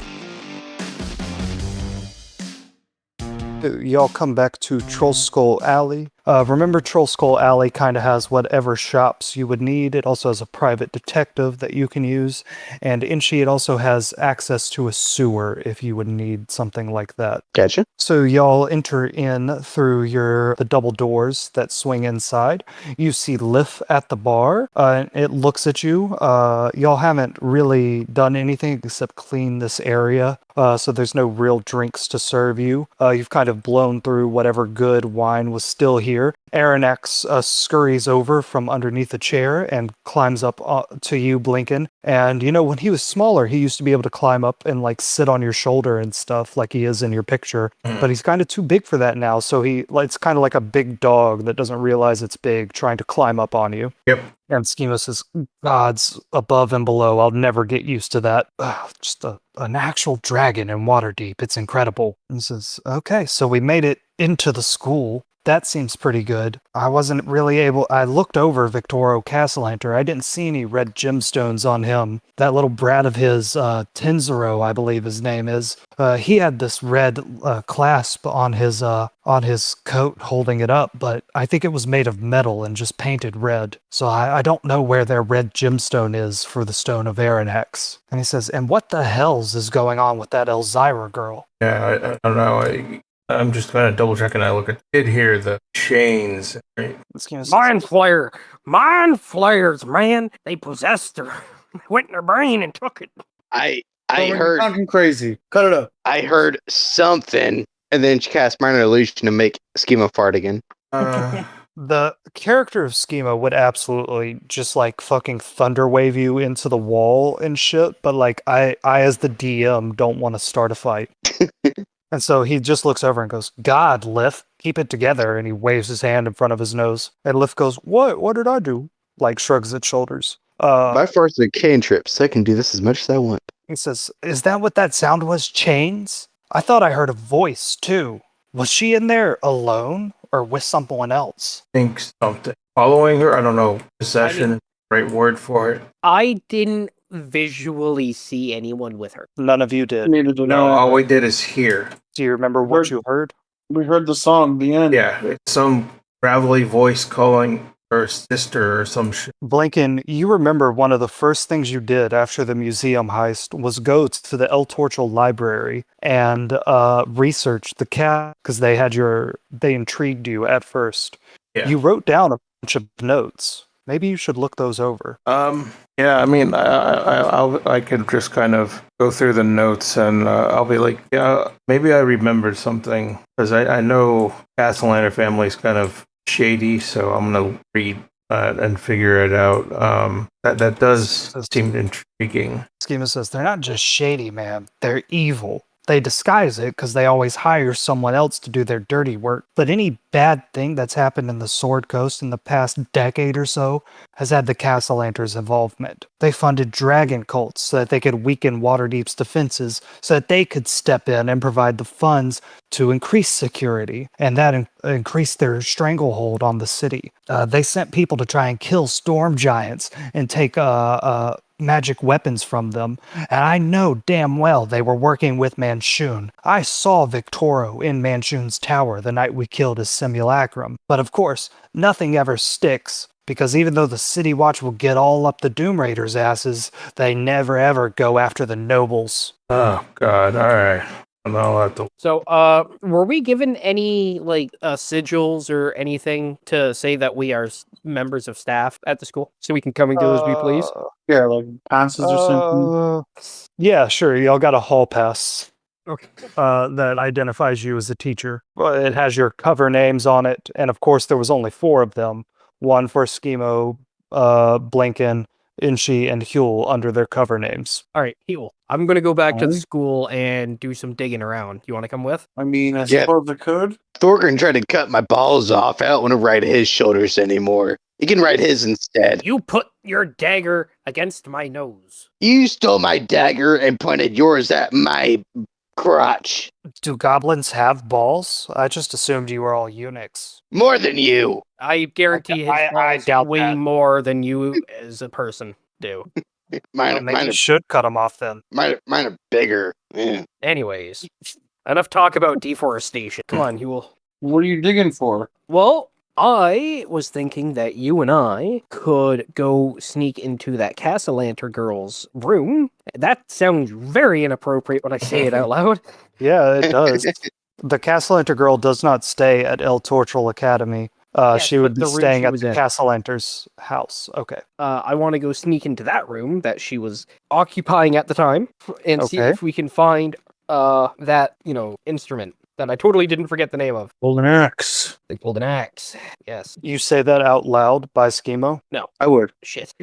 S6: Y'all come back to Troll Skull Alley. Remember, Troll Skull Alley kind of has whatever shops you would need. It also has a private detective that you can use. And Inchi, it also has access to a sewer if you would need something like that.
S4: Gotcha.
S6: So y'all enter in through the double doors that swing inside. You see Lif at the bar. It looks at you. Y'all haven't really done anything except clean this area. So there's no real drinks to serve you. You've kind of blown through whatever good wine was still here. Aranex scurries over from underneath a chair and climbs up to you, Blinken. And when he was smaller, he used to be able to climb up and sit on your shoulder and stuff like he is in your picture. But he's kind of too big for that now. So it's kind of like a big dog that doesn't realize it's big trying to climb up on you.
S2: Yep.
S6: And Schema says, gods above and below, I'll never get used to that. Just an actual dragon in Waterdeep. It's incredible. And he says, okay, so we made it into the school. That seems pretty good. I wasn't really able... I looked over Victoro Castellanter. I didn't see any red gemstones on him. That little brat of his, Tenzero, I believe his name is, he had this red clasp on his coat holding it up, but I think it was made of metal and just painted red. So I don't know where their red gemstone is for the Stone of Aranex. And he says, and what the hells is going on with that Elzira girl?
S2: Yeah, I don't know. I'm just kind of double checking. I did hear the chains. Right?
S5: Mind flayers, man. They possessed her. Went in her brain and took it.
S4: I
S3: You're
S4: heard
S3: talking crazy. Cut it up.
S4: I heard something, and then she cast minor illusion to make Schema fart again.
S6: The character of Schema would absolutely just fucking thunderwave you into the wall and shit, but I as the DM don't want to start a fight. And so he just looks over and goes, God, Lif, keep it together. And he waves his hand in front of his nose. And Lift goes, what? What did I do? Like shrugs its shoulders.
S4: My first are cantrips. I can do this as much as I want.
S6: He says, is that what that sound was? Chains? I thought I heard a voice too. Was she in there alone or with someone else?
S2: Think something. Following her? I don't know. Possession is the right word for it.
S5: I didn't visually see anyone with her.
S6: None of you did.
S3: Neither did
S2: No,
S3: I.
S2: all we did is hear.
S6: Do you remember what you heard?
S3: We heard the song, the end.
S2: Yeah, it's some gravelly voice calling her sister or some shit.
S6: Blinken, you remember one of the first things you did after the museum heist was go to the El Torchel library and research the cat because they intrigued you at first.
S2: Yeah.
S6: You wrote down a bunch of notes. Maybe you should look those over.
S2: Yeah, I mean, I can just kind of go through the notes and I'll be like, yeah, maybe I remembered something because I know Castellaner family's kind of shady, so I'm gonna read and figure it out. That does seem intriguing.
S6: Schema says they're not just shady, man. They're evil. They disguise it because they always hire someone else to do their dirty work. But any bad thing that's happened in the Sword Coast in the past decade or so has had the Castlelanters' involvement. They funded dragon cults so that they could weaken Waterdeep's defenses so that they could step in and provide the funds to increase security, and that increased their stranglehold on the city. They sent people to try and kill storm giants and take magic weapons from them, and I know damn well they were working with Manchun. I saw Victoro in Manchun's tower the night we killed his simulacrum. But of course, nothing ever sticks, because even though the City Watch will get all up the Doom Raiders' asses, they never ever go after the nobles.
S2: Oh God! All right. I'll have to.
S5: So, were we given any sigils or anything to say that we are members of staff at the school, so we can come and go as we please?
S3: Yeah, like passes or something.
S6: Yeah, sure. Y'all got a hall pass.
S5: Okay.
S6: That identifies you as a teacher. It has your cover names on it, and of course there was only 4 of them. One for Schemo, Blinken, Inchi, and Huel under their cover names.
S5: All right, Huel. I'm gonna go back to the school and do some digging around. You want to come with?
S3: I mean, I
S4: Yeah.
S3: suppose I could.
S4: Thorgrim tried to cut my balls off. I don't want to ride his shoulders anymore. You can ride his instead.
S5: You put your dagger against my nose.
S4: You stole my dagger and pointed yours at my crotch.
S6: Do goblins have balls? I just assumed you were all eunuchs.
S4: More than you.
S5: I guarantee his
S6: I
S5: balls
S6: doubt
S5: way
S6: that.
S5: more than you as a person do.
S4: Mine,
S6: Maybe
S4: mine,
S6: you
S4: are,
S6: should cut them off then.
S4: mine are bigger. Yeah.
S5: Anyways, enough talk about deforestation. Come on, Huel.
S3: What are you digging for?
S5: Well, I was thinking that you and I could go sneak into that Castellanter girl's room. That sounds very inappropriate when I say it out loud.
S6: Yeah, it does. The Castellanter girl does not stay at El Torchel Academy.
S5: Yes,
S6: She would
S5: but
S6: be
S5: the room
S6: staying
S5: she
S6: at
S5: was
S6: the
S5: in.
S6: Castellanter's house. Okay.
S5: I want to go sneak into that room that she was occupying at the time and see
S6: Okay.
S5: if we can find that, instrument that I totally didn't forget the name of.
S3: Golden axe.
S5: The golden axe. Yes.
S6: You say that out loud by Schemo?
S3: I would.
S5: Shit.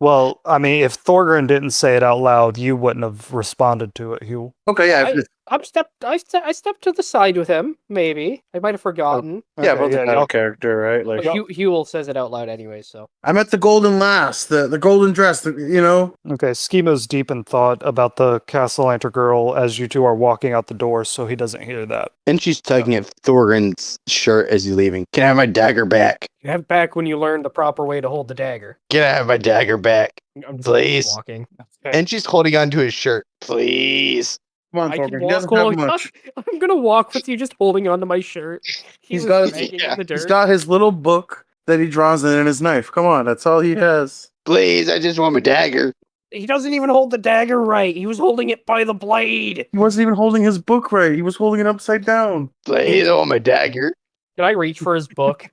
S6: Well, I mean, if Thorgrim didn't say it out loud, you wouldn't have responded to it, Huel.
S3: Okay, yeah.
S5: I stepped to the side with him, maybe. I might have forgotten.
S3: Yeah,
S6: Okay,
S3: but the
S6: yeah,
S3: title
S6: y'all-
S3: character, right? Like,
S5: But Huel says it out loud anyway, so.
S3: I'm at the golden lass, the golden dress,
S6: Okay, Schemo's deep in thought about the Castellanter girl as you two are walking out the door, so he doesn't hear that.
S4: And she's tugging at Thorgrim's shirt as he's leaving. Can I have my dagger back?
S5: You have back when you learn the proper way to hold the dagger.
S4: Can I have my dagger back?
S5: I'm just
S4: Please.
S5: walking.
S4: And she's holding on to his shirt. Please.
S3: Come on,
S5: I can
S3: Thorgrim. He
S5: walk
S3: doesn't have
S5: along.
S3: much.
S5: I'm gonna walk with you, just holding onto my shirt.
S3: He's
S5: was
S3: got
S5: dragging
S4: yeah,
S5: in the dirt.
S3: He's got his little book that he draws in and his knife. Come on, that's all he has.
S4: Please, I just want my dagger.
S5: He doesn't even hold the dagger right. He was holding it by the blade.
S3: He wasn't even holding his book right. He was holding it upside down.
S4: Please, I want my dagger.
S5: Can I reach for his book?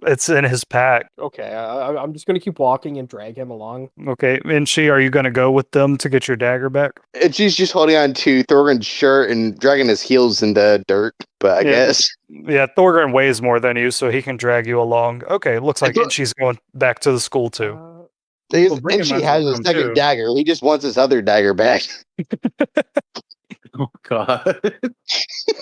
S6: It's in his pack.
S5: Okay, I'm just gonna keep walking and drag him along.
S6: Okay, Inchi, are you going to go with them to get your dagger back?
S4: And she's just holding on to Thorgrim's shirt and dragging his heels in the dirt. But I
S6: Yeah.
S4: guess.
S6: Yeah, Thorgrim weighs more than you, so he can drag you along. Okay, looks like
S4: thought-
S6: Inchi's going back to the school too.
S3: Well, bring
S4: And
S3: him
S4: she
S3: as
S4: has
S3: well
S4: a
S3: come
S4: second
S3: too.
S4: dagger. He just wants his other dagger back.
S3: Oh God.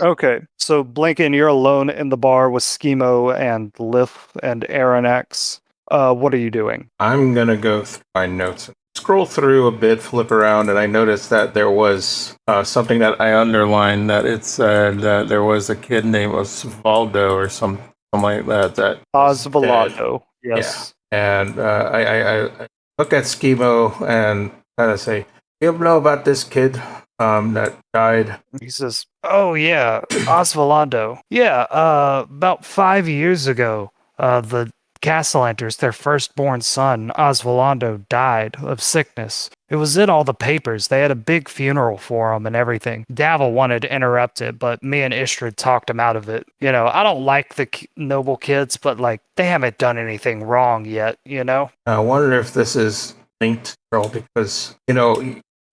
S6: Okay, so Blinken, you're alone in the bar with Schemo and Lith and Aaron X. What are you doing?
S2: I'm gonna go through my notes, scroll through a bit, flip around, and I noticed that there was something that I underlined, that it said that there was a kid named Osvaldo or something like that. That was dead.
S6: Osvaldo. Yes.
S2: And I look at Schemo and kind of say, "You know about this kid that died?"
S6: He says, "Oh yeah, Osvaldo. Yeah, about 5 years ago, the Castellanters, their firstborn son, Osvaldo, died of sickness. It was in all the papers. They had a big funeral for him and everything. Davil wanted to interrupt it, but me and Istrid talked him out of it. You know, I don't like the noble kids, but like they haven't done anything wrong yet. You know."
S2: I wonder if this is linked, girl, because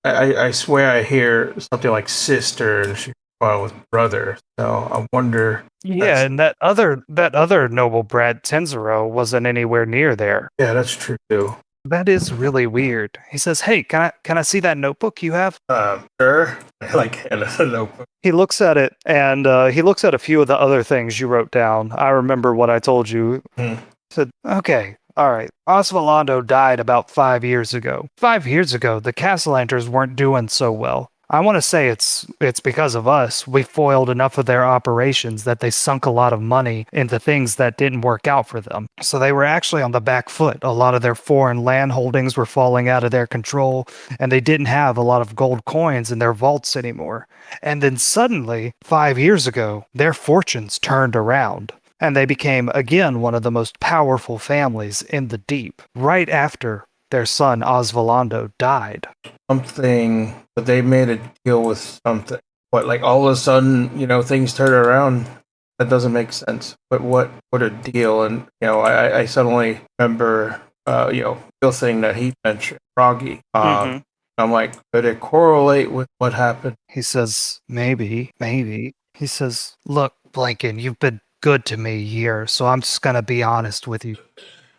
S2: I swear I hear something like sister, and she with brother. So I wonder.
S6: Yeah, and that other noble Brad Tenzero wasn't anywhere near there.
S2: Yeah, that's true too.
S6: That is really weird. He says, "Hey, can I see that notebook you have?"
S2: Sure. Like a notebook.
S6: He looks at it, and he looks at a few of the other things you wrote down. I remember what I told you. He said, "Okay, all right. Osvaldo died about 5 years ago. 5 years ago, the Castellanters weren't doing so well. I want to say it's because of us. We foiled enough of their operations that they sunk a lot of money into things that didn't work out for them. So they were actually on the back foot. A lot of their foreign land holdings were falling out of their control, and they didn't have a lot of gold coins in their vaults anymore. And then suddenly, 5 years ago, their fortunes turned around. And they became, again, one of the most powerful families in the deep, right after their son Osvaldo died."
S2: Something, but they made a deal with something. What, like all of a sudden, things turn around? That doesn't make sense. But what a deal. And, I suddenly remember, the thing that he mentioned, Froggy. I'm like, could it correlate with what happened?
S6: He says, maybe. He says, "Look, Blinken, you've been good to me here, so I'm just gonna be honest with you.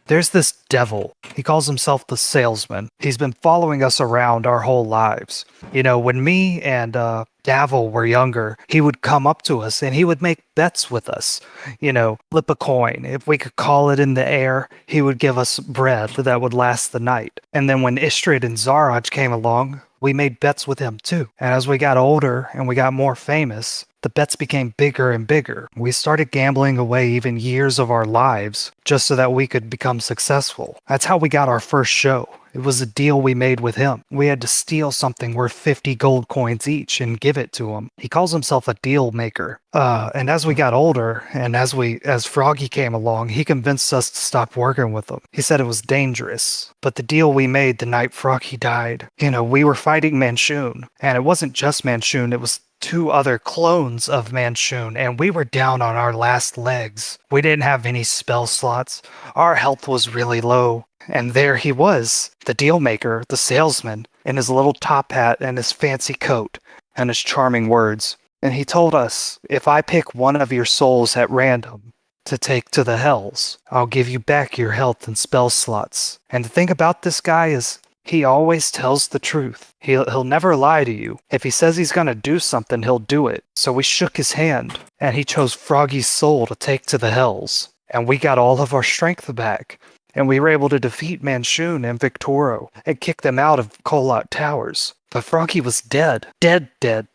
S6: There's this devil. He calls himself the Salesman. He's been following us around our whole lives. When me and Davil were younger, he would come up to us and he would make bets with us. Flip a coin. If we could call it in the air, he would give us bread that would last the night. And then when Istrid and Zaraj came along, we made bets with him too. And as we got older and we got more famous, the bets became bigger and bigger. We started gambling away even years of our lives just so that we could become successful. That's how we got our first show. It was a deal we made with him. We had to steal something worth 50 gold coins each and give it to him. He calls himself a deal maker. And as we got older, and as Froggy came along, he convinced us to stop working with him. He said it was dangerous. But the deal we made the night Froggy died, we were fighting Manshoon. And it wasn't just Manshoon, it was 2 other clones of Manshoon, and we were down on our last legs. We didn't have any spell slots. Our health was really low. And there he was, the deal maker, the salesman, in his little top hat and his fancy coat and his charming words. And he told us, if I pick one of your souls at random to take to the hells, I'll give you back your health and spell slots. And the thing about this guy is, he always tells the truth. He'll never lie to you. If he says he's going to do something, he'll do it. So we shook his hand, and he chose Froggy's soul to take to the hells. And we got all of our strength back. And we were able to defeat Manshoon and Victoro and kick them out of Kolot Towers. But Froggy was dead. Dead.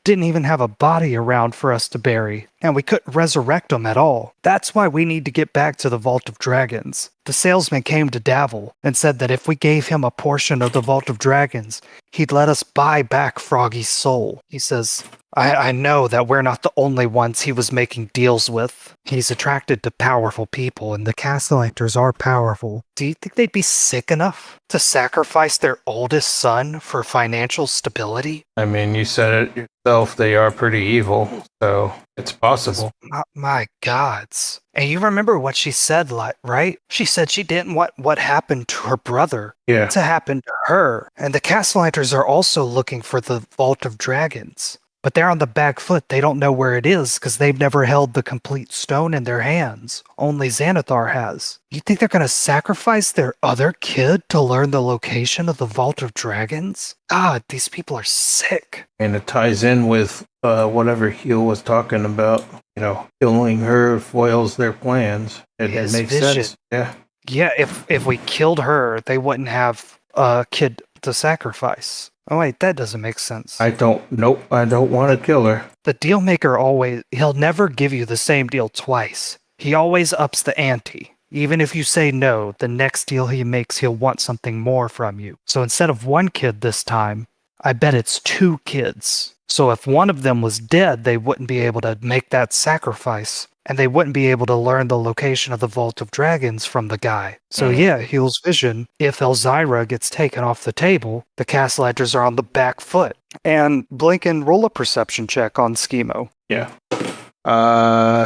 S6: Didn't even have a body around for us to bury. And we couldn't resurrect him at all. That's why we need to get back to the Vault of Dragons. The salesman came to Davil and said that if we gave him a portion of the Vault of Dragons, he'd let us buy back Froggy's soul. He says, I know that we're not the only ones he was making deals with. He's attracted to powerful people, and the Castellanters are powerful. Do you think they'd be sick enough to sacrifice their oldest son for financial stability?
S2: I mean, you said it yourself, they are pretty evil, so it's possible.
S6: My gods. And you remember what she said, right? She said she didn't want what happened to her brother to happen to her. And the Castellanters are also looking for the Vault of Dragons. But they're on the back foot. They don't know where it is because they've never held the complete stone in their hands. Only Xanathar has. You think they're going to sacrifice their other kid to learn the location of the Vault of Dragons? God, these people are sick.
S2: And it ties in with whatever Hugh was talking about. Killing her foils their plans. It makes sense. Yeah.
S6: Yeah, if we killed her, they wouldn't have a kid to sacrifice. Oh wait, that doesn't make sense.
S2: I don't want to kill her.
S6: The deal maker he'll never give you the same deal twice. He always ups the ante. Even if you say no, the next deal he makes, he'll want something more from you. So instead of 1 kid this time, I bet it's 2 kids. So if one of them was dead, they wouldn't be able to make that sacrifice. And they wouldn't be able to learn the location of the Vault of Dragons from the guy. So yeah, Huel's vision, if Elzyra gets taken off the table, the Castellanters are on the back foot. And Blinken, roll a perception check on Schemo.
S2: Yeah.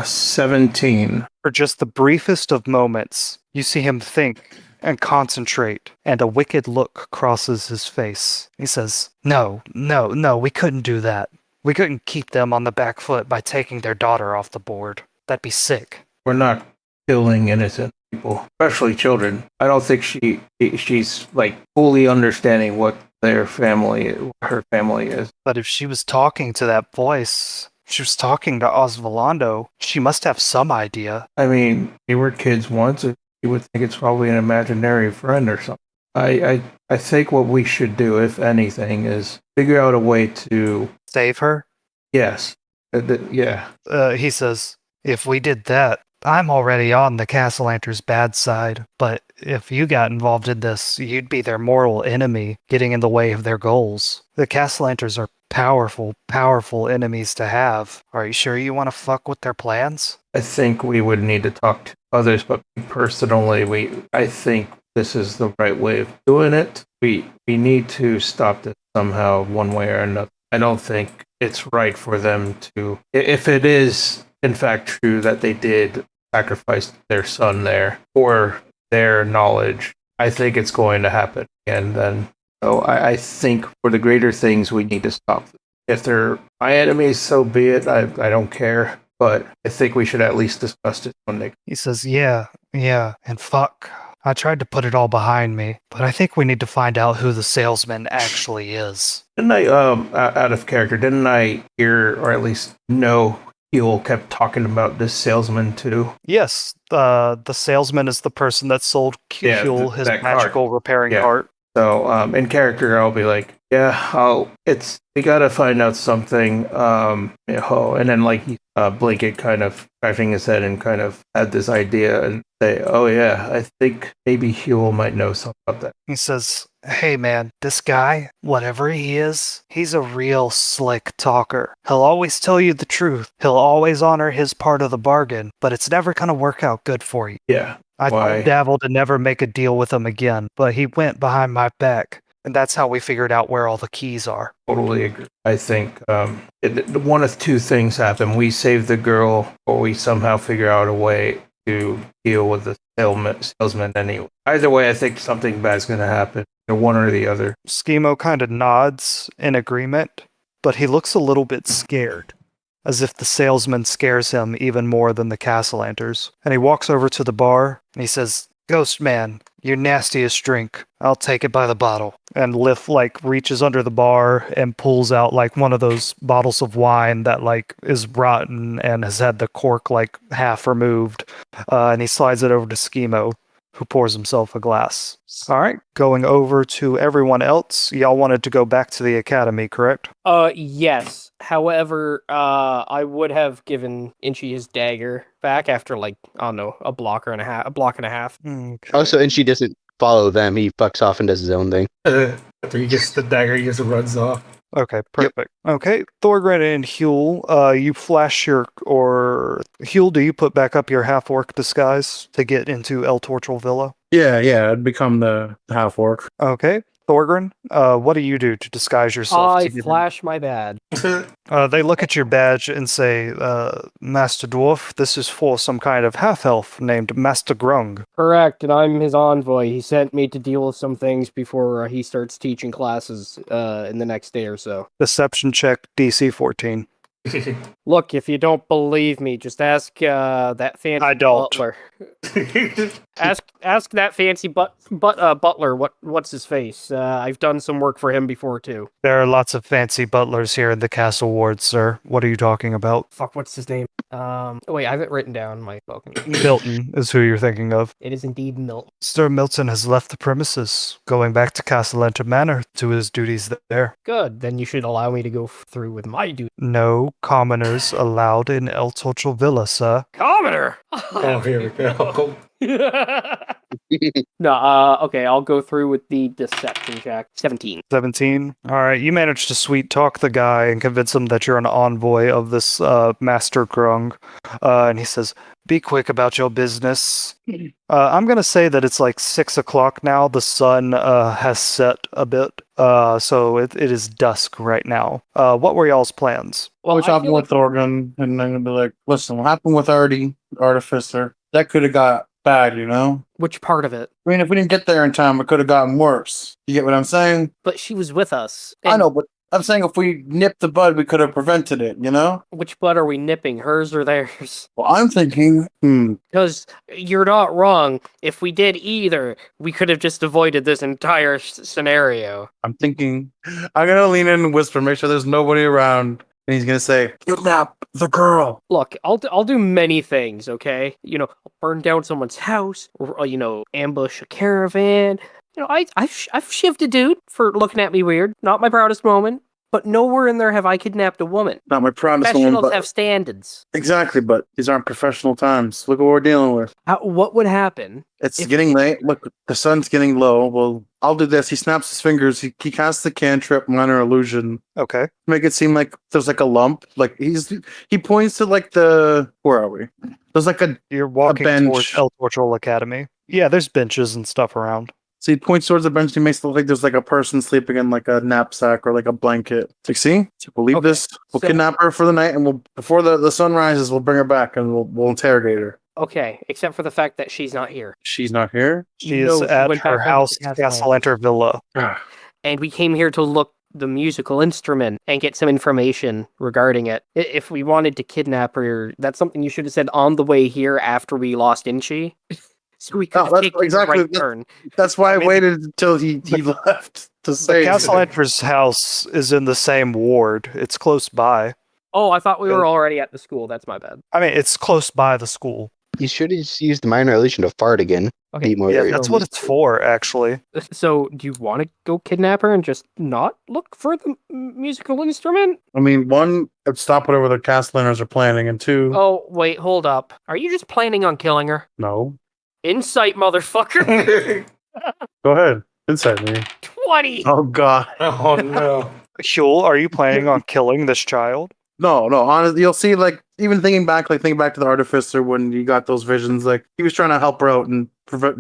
S2: 17.
S6: For just the briefest of moments, you see him think and concentrate, and a wicked look crosses his face. He says, No, we couldn't do that. We couldn't keep them on the back foot by taking their daughter off the board. That'd be sick.
S2: We're not killing innocent people, especially children. I don't think she's like fully understanding what her family is.
S6: But if she was talking to that voice, she was talking to Osvaldo, she must have some idea.
S2: I mean, we were kids once. You would think it's probably an imaginary friend or something. I think what we should do, if anything, is figure out a way to
S6: save her.
S2: Yes. Yeah.
S6: He says, if we did that, I'm already on the Castellanter's bad side, but if you got involved in this, you'd be their mortal enemy, getting in the way of their goals. The Castellanters are powerful enemies to have. Are you sure you want to fuck with their plans?
S2: I think we would need to talk to others, but personally, I think this is the right way of doing it. We need to stop this somehow, one way or another. I don't think it's right for them to, if it is in fact true that they did sacrifice their son there for their knowledge, I think it's going to happen. And then, so I think for the greater things, we need to stop them. If they're my enemies, so be it. I don't care. But I think we should at least discuss this one day.
S6: He says, yeah, and fuck. I tried to put it all behind me, but I think we need to find out who the salesman actually is.
S2: Didn't I, out of character, didn't I hear, or at least know, Huel kept talking about this salesman too?
S6: Yes, the salesman is the person that sold Huel his magical repairing cart.
S2: So, in character, I'll be like, we gotta find out something, and then like, Blinken kind of scratching his head and kind of had this idea and say, oh yeah, I think maybe Huel might know something about that.
S6: He says, hey man, this guy, whatever he is, he's a real slick talker. He'll always tell you the truth. He'll always honor his part of the bargain, but it's never gonna work out good for you.
S2: Yeah.
S6: I told Davil to never make a deal with him again, but he went behind my back. And that's how we figured out where all the keys are.
S2: Totally agree. I think one of 2 things happen. We save the girl, or we somehow figure out a way to deal with the salesman anyway. Either way, I think something bad's going to happen. One or the other.
S6: Schemo kind of nods in agreement, but he looks a little bit scared, as if the salesman scares him even more than the Castellanters. And he walks over to the bar, and he says, Ghost man, your nastiest drink. I'll take it by the bottle. And Lif, reaches under the bar and pulls out, one of those bottles of wine that, is rotten and has had the cork, half removed. And he slides it over to Schemo, who pours himself a glass. All right, going over to everyone else. Y'all wanted to go back to the academy, correct?
S5: Yes. However, I would have given Inchi his dagger back after a block and a half.
S6: Okay.
S4: Oh, so Inchi doesn't follow them. He fucks off and does his own thing.
S2: After he gets the dagger, he just runs off.
S6: Okay, perfect. Yep. Okay, Thorgren and Huel, you flash Huel, do you put back up your half-orc disguise to get into El Torchel Villa?
S3: Yeah, I'd become the half-orc.
S6: Okay. Thorgren, what do you do to disguise yourself?
S5: I
S6: to get in?
S5: flash my badge.
S6: They look at your badge and say, Master Dwarf, this is for some kind of half-elf named Master Grung.
S5: Correct, and I'm his envoy. He sent me to deal with some things before he starts teaching classes in the next day or so.
S6: Deception check, DC 14.
S5: Look, if you don't believe me, just ask that fancy
S6: I don't.
S5: butler. Ask that fancy butler what's his face. I've done some work for him before too.
S6: There are lots of fancy butlers here in the castle ward, sir. What are you talking about?
S5: Fuck, what's his name? Wait, I have it written down in my book.
S6: Milton is who you're thinking of.
S5: It is indeed Milton.
S6: Sir Milton has left the premises, going back to Castle Enter Manor to his duties there.
S5: Good, then you should allow me to go through with my duty.
S6: No commoners allowed in El Tocho Villa, sir.
S5: Commoner!
S2: Oh, here we go.
S5: No, okay, I'll go through with the deception check. 17.
S6: 17. All right, you managed to sweet talk the guy and convince him that you're an envoy of this Master Grung. And he says, be quick about your business. I'm going to say that it's like 6 o'clock now. The sun has set a bit, so it is dusk right now. What were y'all's plans?
S3: Well, we're
S5: I
S3: talking
S5: feel
S3: with Thorgan, and I'm gonna be like, listen, what happened with Artie, Artificer? That could have got bad, you know?
S5: which part of it?
S3: I mean, if we didn't get there in time, it could have gotten worse. You get what I'm saying?
S5: But she was with us.
S3: I know, but I'm saying if we nipped the bud, we could have prevented it, you know?
S5: Which blood are we nipping, hers or theirs?
S3: Well, I'm thinking,
S5: Because you're not wrong. If we did either, we could have just avoided this entire scenario.
S3: I'm gonna lean in and whisper, make sure there's nobody around. And he's gonna say, kidnap the girl.
S5: Look, I'll do many things, okay? You know, I'll burn down someone's house, or, you know, ambush a caravan. You know, I've shivved a dude for looking at me weird. Not my proudest moment, but nowhere in there have I kidnapped a woman.
S3: Not my proudest one,
S5: Professionals
S3: but
S5: have standards.
S3: exactly. But these aren't professional times. Look what we're dealing with.
S5: What would happen?
S3: It's
S5: If-
S3: getting late. Look, the sun's getting low. Well, I'll do this. He snaps his fingers. He casts the cantrip, minor illusion.
S6: Okay.
S3: Make it seem like there's like a lump. Like he points to like where are we? There's like
S6: You're walking
S3: bench.
S6: towards El Tortural Academy. Yeah, there's benches and stuff around.
S3: So he points towards the bench and he makes it look like there's like a person sleeping in like a knapsack or like a blanket. It's like, see? So we'll leave
S5: Okay,
S3: this. We'll
S5: so-
S3: kidnap her for the night and before the sun rises, we'll bring her back and we'll interrogate her.
S5: Okay, except for the fact that she's not here.
S3: She's not here.
S6: She
S5: No,
S6: is
S5: she
S6: at
S5: went
S6: her
S5: back over
S6: house,
S5: to
S6: Castle Enter Villa.
S5: And we came here to look the musical instrument and get some information regarding it. If we wanted to kidnap her, that's something you should have said on the way here after we lost Inchi. So we could
S3: Oh,
S5: have
S3: that's
S5: taken
S3: exactly-
S5: the right turn.
S3: That's why I
S6: mean-
S3: waited until he left to say
S6: The Castle Enter's house is in the same ward. It's close by.
S5: Oh, I thought we were already at the school. That's my bad.
S6: I mean, it's close by the school.
S4: You should have just used the minor illusion to fart again.
S5: Okay,
S4: Be more
S6: Yeah,
S4: area.
S6: that's what it's for, actually.
S5: So, do you want to go kidnap her and just not look for the musical instrument?
S3: I mean, one, stop whatever the Castellaners are planning, and two,
S5: Oh, wait, hold up. Are you just planning on killing her?
S3: no.
S5: Insight, motherfucker.
S3: Go ahead. Inside me.
S5: 20.
S3: Oh god.
S2: Oh no.
S6: Huel, are you planning on killing this child?
S3: No. Honestly, you'll see. Like even thinking back to the Artificer when you got those visions. Like he was trying to help her out and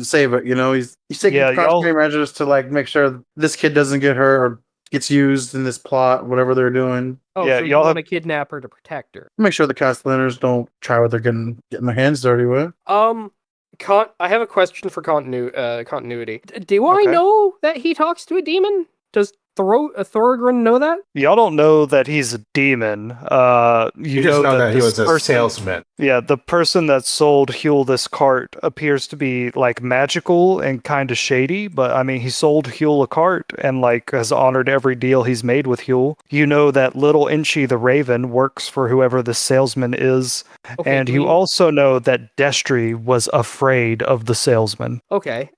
S3: save it. You know, he's taking
S6: Yeah,
S3: precautionary measures to like make sure this kid doesn't get hurt or gets used in this plot, whatever they're doing.
S5: Oh,
S6: Yeah,
S5: so you
S6: y'all
S5: want to kidnap her to protect her.
S3: Make sure the Castellaners don't try what they're getting their hands dirty with.
S5: I have a question for continuity. Do I
S6: Okay.
S5: know that he talks to a demon? Does Thorgren know that?
S6: Y'all don't know that he's a demon.
S2: You just know that he
S6: this
S2: was a salesman.
S6: Yeah, the person that sold Huel this cart appears to be like magical and kind of shady, but I mean, he sold Huel a cart and like has honored every deal he's made with Huel. You know that little Inchi the Raven works for whoever the salesman is,
S5: Okay,
S6: and
S5: do
S6: you
S5: we-
S6: also know that Destry was afraid of the salesman.
S5: Okay.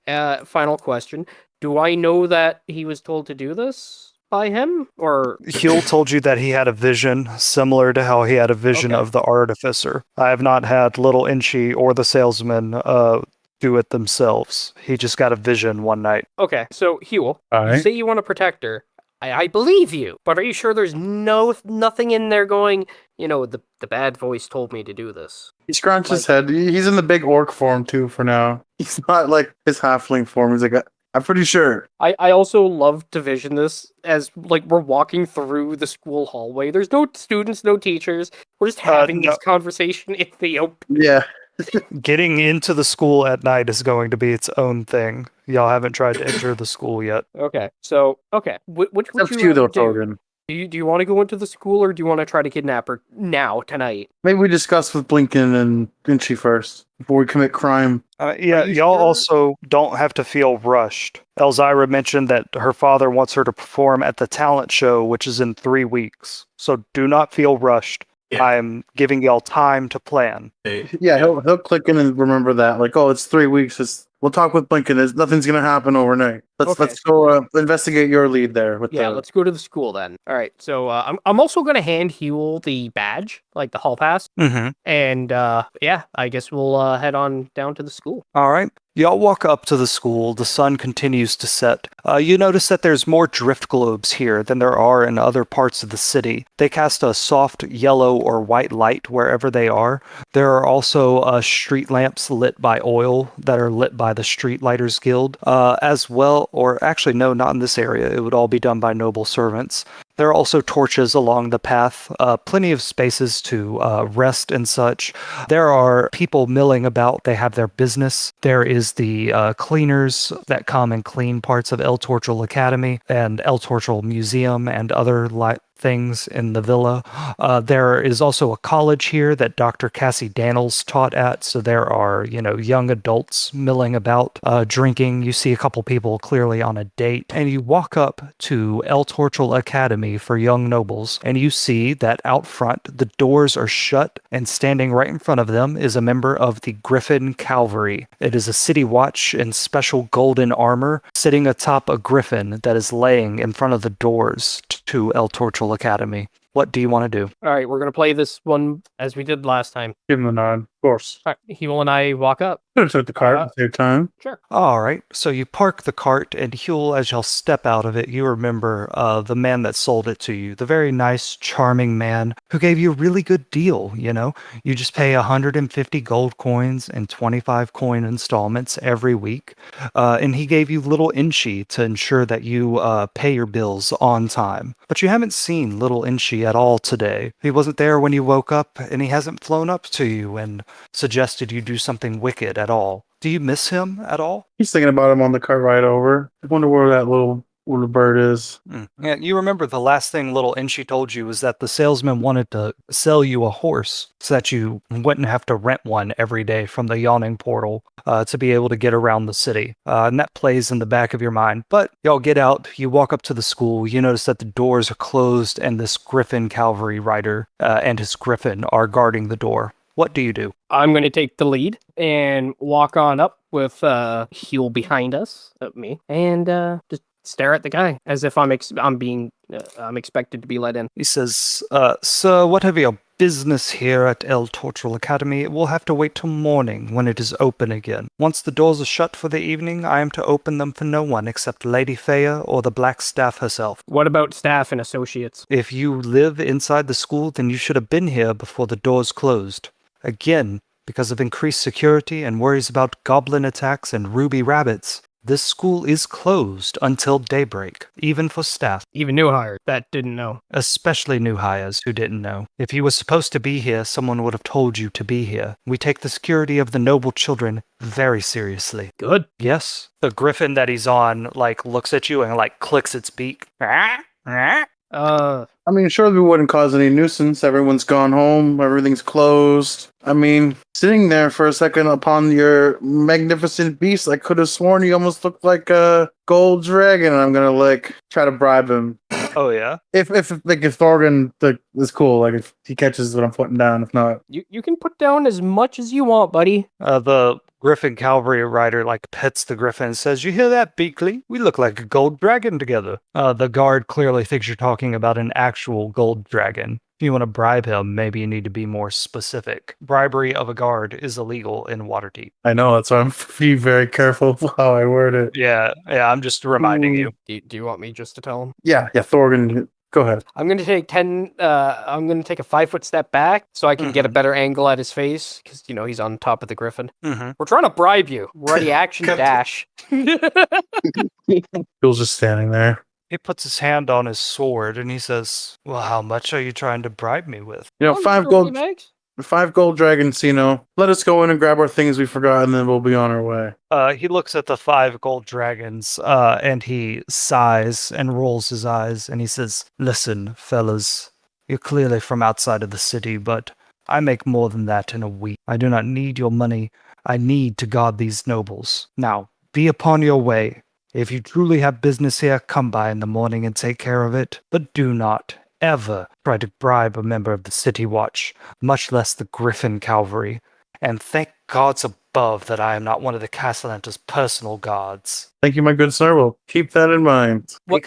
S5: Final question. Do I know that he was told to do this by him, or
S6: Huel told you that he had a vision similar to how he had a vision
S5: Okay.
S6: of the Artificer. I have not had little Inchi or the salesman do it themselves. He just got a vision one night.
S5: okay? So Huel, you
S3: Alright.
S5: say you want to protect her. I believe you, but are you sure there's nothing in there going? You know, the bad voice told me to do this.
S3: He scratches his head. He's in the big orc form too for now. He's not like his halfling form. He's like I'm pretty sure.
S5: I also love to vision this as like we're walking through the school hallway. There's no students, no teachers. We're just having
S6: no.
S5: this conversation in the open.
S3: Yeah.
S6: Getting into the school at night is going to be its own thing. Y'all haven't tried to enter the school yet.
S5: Okay, so which
S3: It's
S5: would
S3: up to
S5: you
S3: you though,
S5: rather do?
S3: Torgan.
S5: Do you want to go into the school or do you want to try to kidnap her now tonight?
S3: Maybe we discuss with Blinken and Vinci first before we commit crime.
S6: Yeah,
S5: you
S6: y'all
S5: sure?
S6: also don't have to feel rushed. Elzira mentioned that her father wants her to perform at the talent show, which is in 3 weeks. So do not feel rushed.
S2: Yeah.
S6: I'm giving y'all time to plan.
S3: Yeah, he'll click in and remember that. Like, oh, it's 3 weeks. We'll talk with Blinken. Nothing's gonna happen overnight. Let's
S5: Okay.
S3: go investigate your lead there. With
S5: Yeah, let's go to the school then. All right, so I'm also gonna hand Huel the badge, like the hall pass,
S6: Mm-hmm.
S5: and yeah, I guess we'll head on down to the school.
S6: All right. Y'all walk up to the school. The sun continues to set. You notice that there's more drift globes here than there are in other parts of the city. They cast a soft yellow or white light wherever they are. There are also street lamps lit by oil that are lit by the Street Lighters Guild, as well, or actually, no, not in this area. It would all be done by noble servants. There are also torches along the path, plenty of spaces to rest and such. There are people milling about. They have their business. There is the cleaners that come and clean parts of El Torchel Academy and El Torchel Museum and other things in the villa. There is also a college here that Dr. Cassie Daniels taught at, so there are, young adults milling about, drinking. You see a couple people clearly on a date, and you walk up to El Torchel Academy for young nobles, and you see that out front, the doors are shut, and standing right in front of them is a member of the Griffin Cavalry. It is a city watch in special golden armor, sitting atop a griffin that is laying in front of the doors to El Torchel Academy. What do you want to do?
S5: All right, we're gonna play this one as we did last time.
S3: Give him the nod, of course.
S5: All right, Huel and I walk up.
S3: Could have took the cart at the same time.
S5: Sure.
S6: All right, so you park the cart, and Huel, as y'all step out of it, you remember the man that sold it to you, the very nice, charming man who gave you a really good deal, You just pay 150 gold coins and 25 coin installments every week, and he gave you little Inchi to ensure that you pay your bills on time. But you haven't seen little Inchi at all today. He wasn't there when you woke up, and he hasn't flown up to you and suggested you do something wicked at all. Do you miss him at all?
S3: He's thinking about him on the cart ride over. I wonder where that little bird is.
S6: Yeah, you remember the last thing little Inchi told you was that the salesman wanted to sell you a horse so that you wouldn't have to rent one every day from the yawning portal to be able to get around the city. And that plays in the back of your mind. But y'all get out, you walk up to the school, you notice that the doors are closed and this Griffin cavalry rider and his griffin are guarding the door. What do you do?
S5: I'm going to take the lead and walk on up with Huel behind us, me, and just stare at the guy as if I'm expected to be let in.
S6: He says, Sir, what have your business here at El Torchel Academy? It will have to wait till morning when it is open again. Once the doors are shut for the evening, I am to open them for no one except Lady Faya or the Black Staff herself.
S5: What about staff and associates?
S6: If you live inside the school, then you should have been here before the doors closed. Again, because of increased security and worries about goblin attacks and ruby rabbits, this school is closed until daybreak, even for staff.
S5: Even new hires that didn't know.
S6: Especially new hires who didn't know. If you were supposed to be here, someone would have told you to be here. We take the security of the noble children very seriously.
S5: Good.
S6: Yes. The griffin that he's on, looks at you and, clicks its beak.
S3: I mean, surely we wouldn't cause any nuisance. Everyone's gone home. Everything's closed. I mean, sitting there for a second upon your magnificent beast, I could have sworn you almost looked like a gold dragon. And I'm gonna try to bribe him.
S6: Oh yeah.
S3: If Thorgan is cool, if he catches what I'm putting down. If not,
S5: You can put down as much as you want, buddy.
S6: The Griffin cavalry rider pets the griffin and says, "You hear that, Beakley? We look like a gold dragon together." The guard clearly thinks you're talking about an actual gold dragon. If you want to bribe him, maybe you need to be more specific. Bribery of a guard is illegal in Waterdeep.
S3: I know that's why I'm being very careful how I word it.
S6: Yeah, I'm just reminding you.
S5: Do you want me just to tell him?
S3: Yeah. Thorgan Go ahead.
S5: I'm gonna take 10. I'm gonna take a 5-foot step back so I can get a better angle at his face because he's on top of the griffin. We're trying to bribe you. Ready, action, dash.
S3: Bill's just standing there.
S6: He puts his hand on his sword and he says, "Well, how much are you trying to bribe me with?"
S3: Five gold dragons, Let us go in and grab our things we forgot, and then we'll be on our way.
S6: He looks at the 5 gold dragons, and he sighs and rolls his eyes, and he says, "Listen, fellas, you're clearly from outside of the city, but I make more than that in a week. I do not need your money. I need to guard these nobles. Now, be upon your way. If you truly have business here, come by in the morning and take care of it. But do not ever try to bribe a member of the City Watch, much less the Griffin Cavalry. And thank gods above that I am not one of the Castellanta's personal guards."
S3: Thank you, my good sir. We'll keep that in mind.
S6: He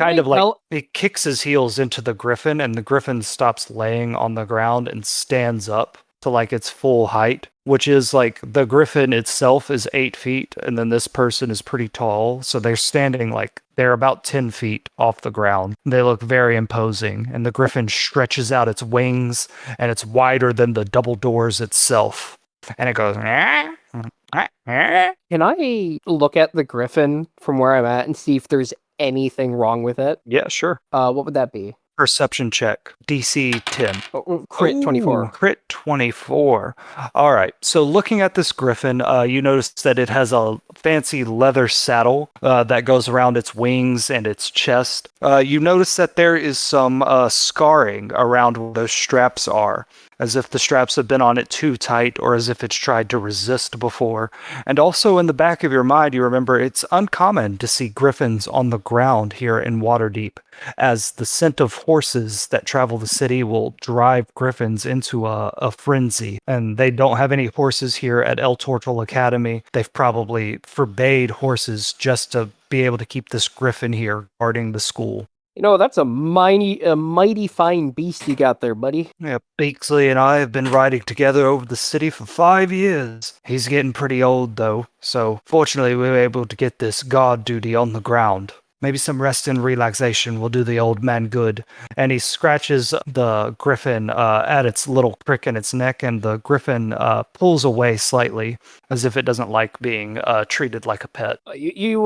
S6: he kicks his heels into the griffin, and the griffin stops laying on the ground and stands up to its full height, which is the griffin itself is 8 feet, and then this person is pretty tall, so they're standing they're about 10 feet off the ground. They look very imposing, and the griffin stretches out its wings, and it's wider than the double doors itself. And it goes,
S5: Can I look at the griffin from where I'm at and see if there's anything wrong with it?
S6: Yeah, sure.
S5: What would that be?
S6: Perception check. DC 10.
S5: Crit 24.
S6: Crit 24. All right. So looking at this griffin, you notice that it has a fancy leather saddle that goes around its wings and its chest. You notice that there is some scarring around where those straps are, as if the straps have been on it too tight or as if it's tried to resist before. And also in the back of your mind, you remember it's uncommon to see griffins on the ground here in Waterdeep, as the scent of horses that travel the city will drive griffins into a frenzy. And they don't have any horses here at El Tortle Academy. They've probably forbade horses just to be able to keep this griffin here guarding the school.
S5: That's a mighty fine beast you got there, buddy.
S6: Yeah, Beaksley and I have been riding together over the city for 5 years. He's getting pretty old, though, so fortunately we were able to get this guard duty on the ground. Maybe some rest and relaxation will do the old man good. And he scratches the griffin at its little crick in its neck, and the griffin pulls away slightly, as if it doesn't like being treated like a pet.
S5: So you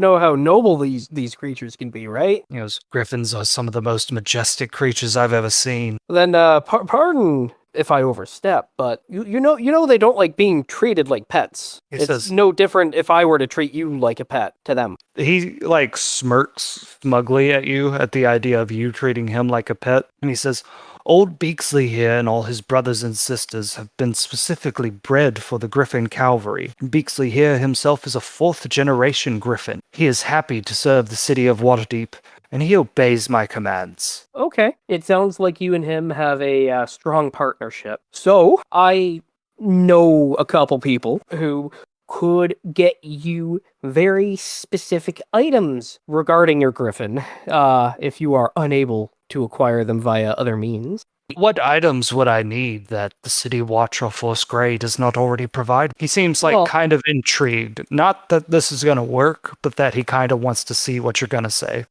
S5: know how noble these creatures can be, right?
S6: Griffins are some of the most majestic creatures I've ever seen.
S5: Then, pardon if I overstep, but you know they don't like being treated like pets. It's no different if I were to treat you like a pet to them.
S6: He smirks smugly at you at the idea of you treating him like a pet, and he says, "Old Beaksley here and all his brothers and sisters have been specifically bred for the Griffin Cavalry. Beaksley here himself is a 4th-generation Griffin. He is happy to serve the city of Waterdeep, and he obeys my commands."
S5: Okay. It sounds like you and him have a strong partnership. So, I know a couple people who could get you very specific items regarding your griffin, if you are unable to acquire them via other means.
S6: What items would I need that the City Watch or Force Grey does not already provide? He seems kind of intrigued. Not that this is going to work, but that he kind of wants to see what you're going to say.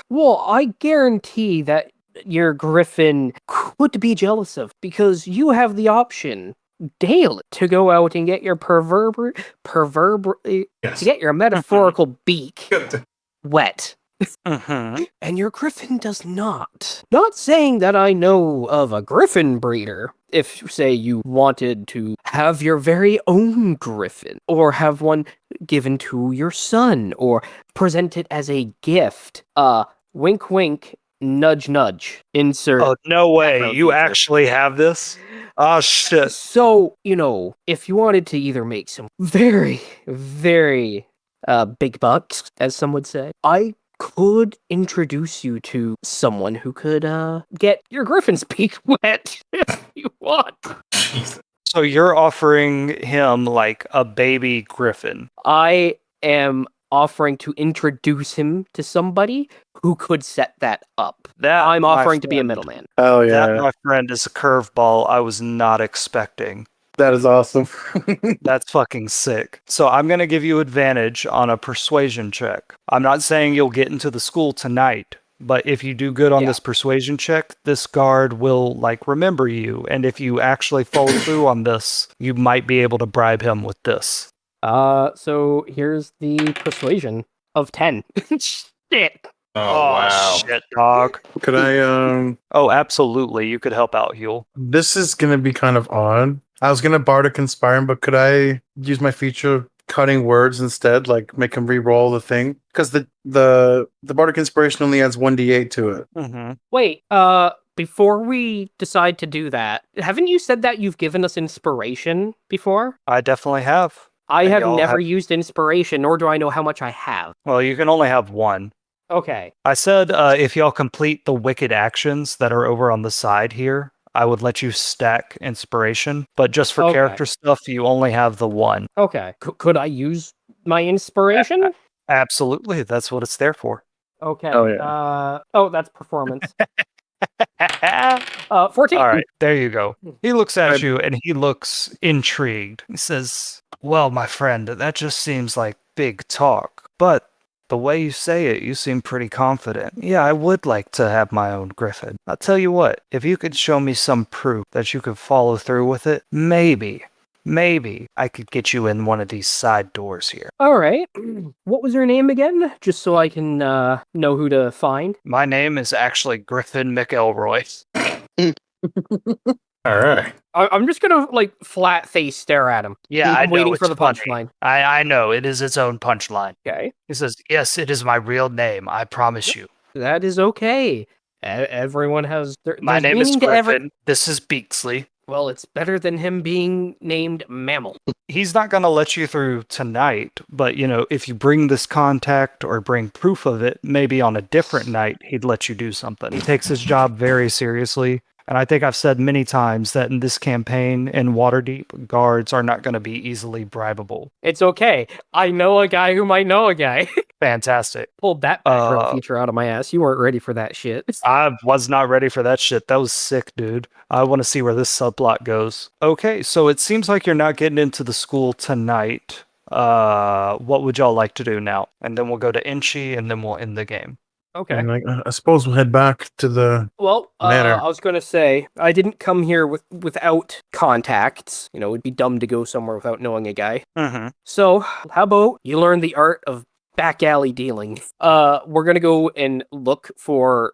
S5: Well, I guarantee that your griffin could be jealous of, because you have the option daily to go out and get your to get your metaphorical beak wet. And your griffin does not. Not saying that I know of a griffin breeder. If, say, you wanted to have your very own griffin, or have one given to your son, or present it as a gift. Wink, wink, nudge, nudge. Insert.
S6: Oh, no way. You actually have this? Oh, shit.
S5: So, if you wanted to either make some very, very big bucks, as some would say, I could introduce you to someone who could get your griffin's beak wet if you want.
S6: So you're offering him a baby griffin.
S5: I am offering to introduce him to somebody who could set that up. I'm offering to be a middleman.
S3: Oh yeah.
S6: That, my friend, is a curveball I was not expecting.
S3: That is awesome.
S6: That's fucking sick. So I'm going to give you advantage on a persuasion check. I'm not saying you'll get into the school tonight, But if you do good on
S5: Yeah.
S6: this persuasion check, this guard will like remember you. And if you actually follow through on this, you might be able to bribe him with this.
S5: So here's the persuasion of 10. Shit.
S2: Oh, wow.
S6: Shit, dog.
S3: Could I
S6: Oh, absolutely. You could help out, Huel.
S3: this is gonna be kind of odd. I was gonna Bardic Inspire him, but could I use my feature of cutting words instead, like make him re-roll the thing? Because the Bardic Inspiration only adds 1d8 to it.
S6: Mm-hmm.
S5: Wait, before we decide to do that, haven't you said that you've given us inspiration before?
S6: I definitely have.
S5: I
S6: And
S5: have
S6: y'all
S5: never
S6: have-
S5: used inspiration, nor do I know how much I have.
S6: Well, you can only have one.
S5: Okay.
S6: I said if y'all complete the wicked actions that are over on the side here, I would let you stack inspiration. But just for
S5: Okay.
S6: character stuff, you only have the one.
S5: Okay. Could I use my inspiration?
S6: Absolutely. That's what it's there for.
S5: Okay.
S3: Oh, yeah.
S5: That's performance. 14.
S6: All right, there you go. He looks at
S3: Right.
S6: you and he looks intrigued. He says, "Well, my friend, that just seems like big talk. But the way you say it, you seem pretty confident. Yeah, I would like to have my own griffin. I'll tell you what, if you could show me some proof that you could follow through with it, maybe I could get you in one of these side doors here.
S5: All right. What was her name again? Just so I can know who to find.
S6: My name is actually Griffin McElroy."
S2: All right.
S5: I'm just gonna like flat face stare at him.
S6: Yeah, I
S5: I'm
S6: know,
S5: waiting for
S6: it's
S5: the
S6: funny.
S5: punchline.
S6: I know, it is its own punchline.
S5: Okay.
S6: He says, "Yes, it is my real name, I promise you.
S5: That is okay. Everyone has
S6: My
S5: there's
S6: name is
S5: meaning to
S6: Griffin. This is Beaksley."
S5: Well, it's better than him being named Mammal.
S6: He's not going to let you through tonight, but if you bring this contact or bring proof of it, maybe on a different night, he'd let you do something. He takes his job very seriously. And I think I've said many times that in this campaign in Waterdeep, guards are not going to be easily bribable.
S5: It's okay. I know a guy who might know a guy.
S6: Fantastic.
S5: Pulled that background feature out of my ass. You weren't ready for that shit.
S6: I was not ready for that shit. That was sick, dude. I want to see where this subplot goes. Okay, so it seems like you're not getting into the school tonight. What would y'all like to do now? And then we'll go to Inchi, and then we'll end the game.
S5: Okay.
S3: And I suppose we'll head back to the.
S5: Well,
S3: Manor.
S5: I was gonna say I didn't come here without contacts. It'd be dumb to go somewhere without knowing a guy.
S6: Mm-hmm.
S5: So, how about you learn the art of back alley dealing? We're gonna go and look for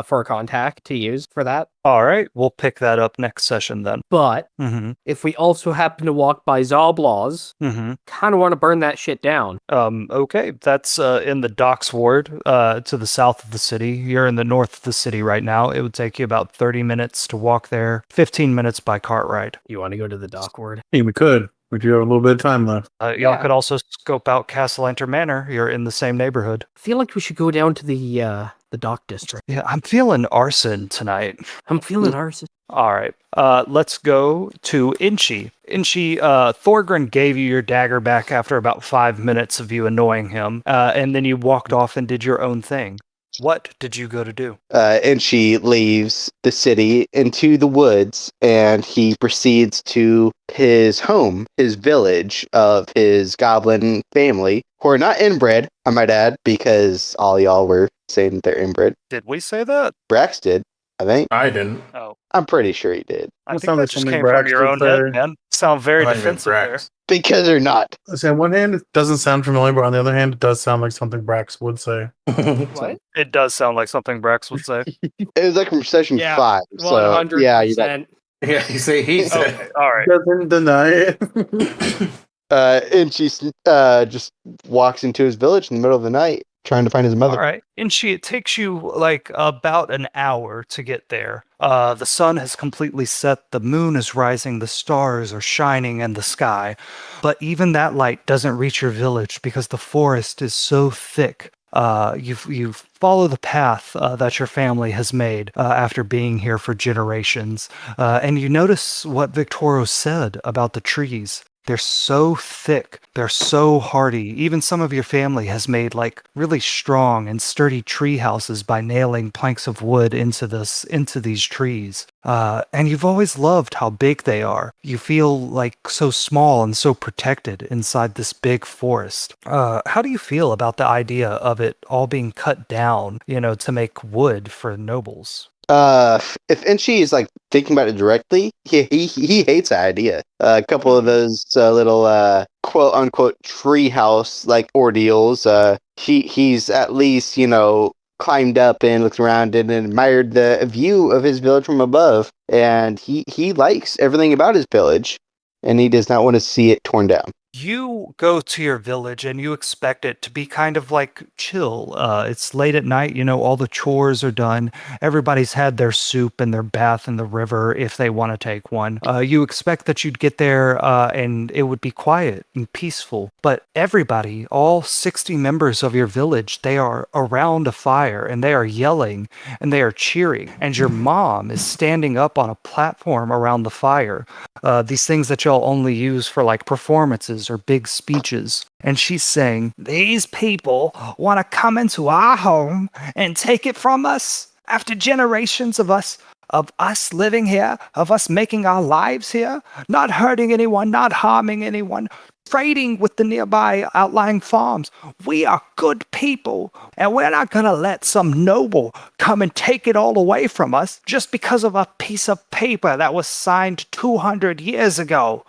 S5: for a contact to use for that.
S6: All right, we'll pick that up next session then.
S5: But
S6: Mm-hmm.
S5: if we also happen to walk by Zoblaws,
S6: Mm-hmm.
S5: kind of want to burn that shit down.
S6: Okay, that's in the docks ward to the south of the city. You're in the north of the city right now. It would take you about 30 minutes to walk there, 15 minutes by cart ride.
S5: You want to go to the dock ward?
S3: Hey, we could. We do have a little bit of time left.
S6: Y'all
S5: Yeah.
S6: could also scope out Castle Enter Manor. You're in the same neighborhood.
S5: I feel like we should go down to the dock district.
S6: Yeah, I'm feeling arson tonight.
S5: I'm feeling arson.
S6: All right, let's go to Inchi. Inchi, Thorgrin gave you your dagger back after about 5 minutes of you annoying him, and then you walked off and did your own thing. What did you go to do?
S4: And she leaves the city into the woods, and he proceeds to his home, his village of his goblin family, who are not inbred, I might add, because all y'all were saying that they're inbred.
S6: Did we say that?
S4: Brax did, I think.
S2: I didn't.
S6: Oh,
S4: I'm pretty sure he did.
S6: I
S3: That
S6: think
S3: sounds
S6: that
S3: like
S6: just
S3: something
S6: came from
S3: Brax
S6: your
S3: would
S6: own head,
S3: say.
S6: man. Sound very
S2: Not even
S6: defensive there.
S2: Brax.
S4: Because they're not.
S3: So on one hand, it doesn't sound familiar, but on the other hand, it does sound like something Brax would say.
S5: What?
S6: It does sound like something Brax would say.
S4: It was like from session
S5: Yeah,
S4: 5. So,
S5: 100%.
S4: yeah, you know.
S2: Yeah, you say he said.
S6: Okay, all right.
S3: Doesn't deny it.
S4: And she just walks into his village in the middle of the night, trying to find his mother.
S6: All right. Inchi, it takes you like about an hour to get there. The sun has completely set, the moon is rising, the stars are shining in the sky. But even that light doesn't reach your village because the forest is so thick. You follow the path that your family has made after being here for generations. And you notice what Victoro said about the trees. They're so thick. They're so hardy. Even some of your family has made like really strong and sturdy tree houses by nailing planks of wood into these trees. And you've always loved how big they are. You feel like so small and so protected inside this big forest. How do you feel about the idea of it all being cut down, to make wood for nobles?
S4: If Enchi is like thinking about it directly, he hates the idea. A couple of those little quote unquote treehouse like ordeals. He's at least climbed up and looked around and admired the view of his village from above, and he likes everything about his village, and he does not want to see it torn down.
S6: You go to your village and you expect it to be kind of like chill. It's late at night, all the chores are done. Everybody's had their soup and their bath in the river if they want to take one. You expect that you'd get there and it would be quiet and peaceful. But everybody, all 60 members of your village, they are around a fire and they are yelling and they are cheering. And your mom is standing up on a platform around the fire. These things that y'all only use for like performances or big speeches. And she's saying, "These people want to come into our home and take it from us after generations of us living here, of us making our lives here, not hurting anyone, not harming anyone, trading with the nearby outlying farms. We are good people, and we're not going to let some noble come and take it all away from us just because of a piece of paper that was signed 200 years ago.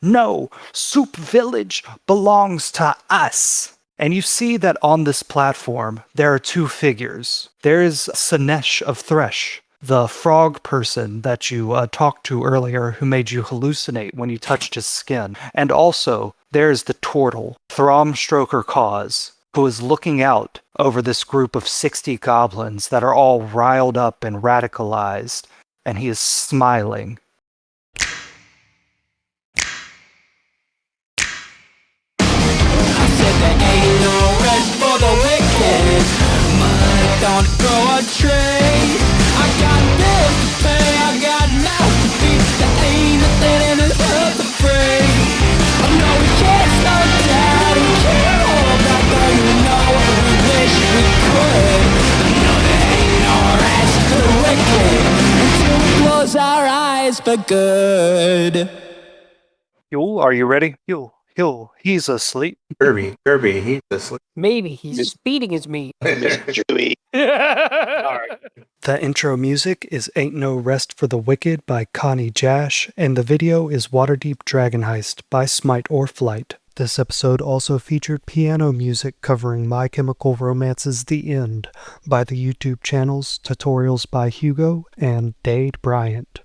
S6: No, Soup Village belongs to us." And you see that on this platform, there are two figures. There is Sinesh of Thresh, the frog person that you talked to earlier who made you hallucinate when you touched his skin. And also, there's the turtle, Thromstroker Cause, who is looking out over this group of 60 goblins that are all riled up and radicalized, and he is smiling.
S7: Don't grow a tree. I got bills to pay, I got mouths to feed. There ain't nothing in this world for free. I know we can't slow down and care all about though you know we wish we could. I know there ain't no rest for the wicked until we close our eyes for good.
S6: Yule, are you ready? Yule, he's asleep.
S2: Kirby, he's asleep.
S5: Maybe he's speeding his meat.
S4: Chewy.
S1: The intro music is Ain't No Rest for the Wicked by Connie Jash, and the video is Waterdeep Dragon Heist by Smite or Flight. This episode also featured piano music covering My Chemical Romance's The End by the YouTube channels Tutorials by Hugo and Dade Bryant.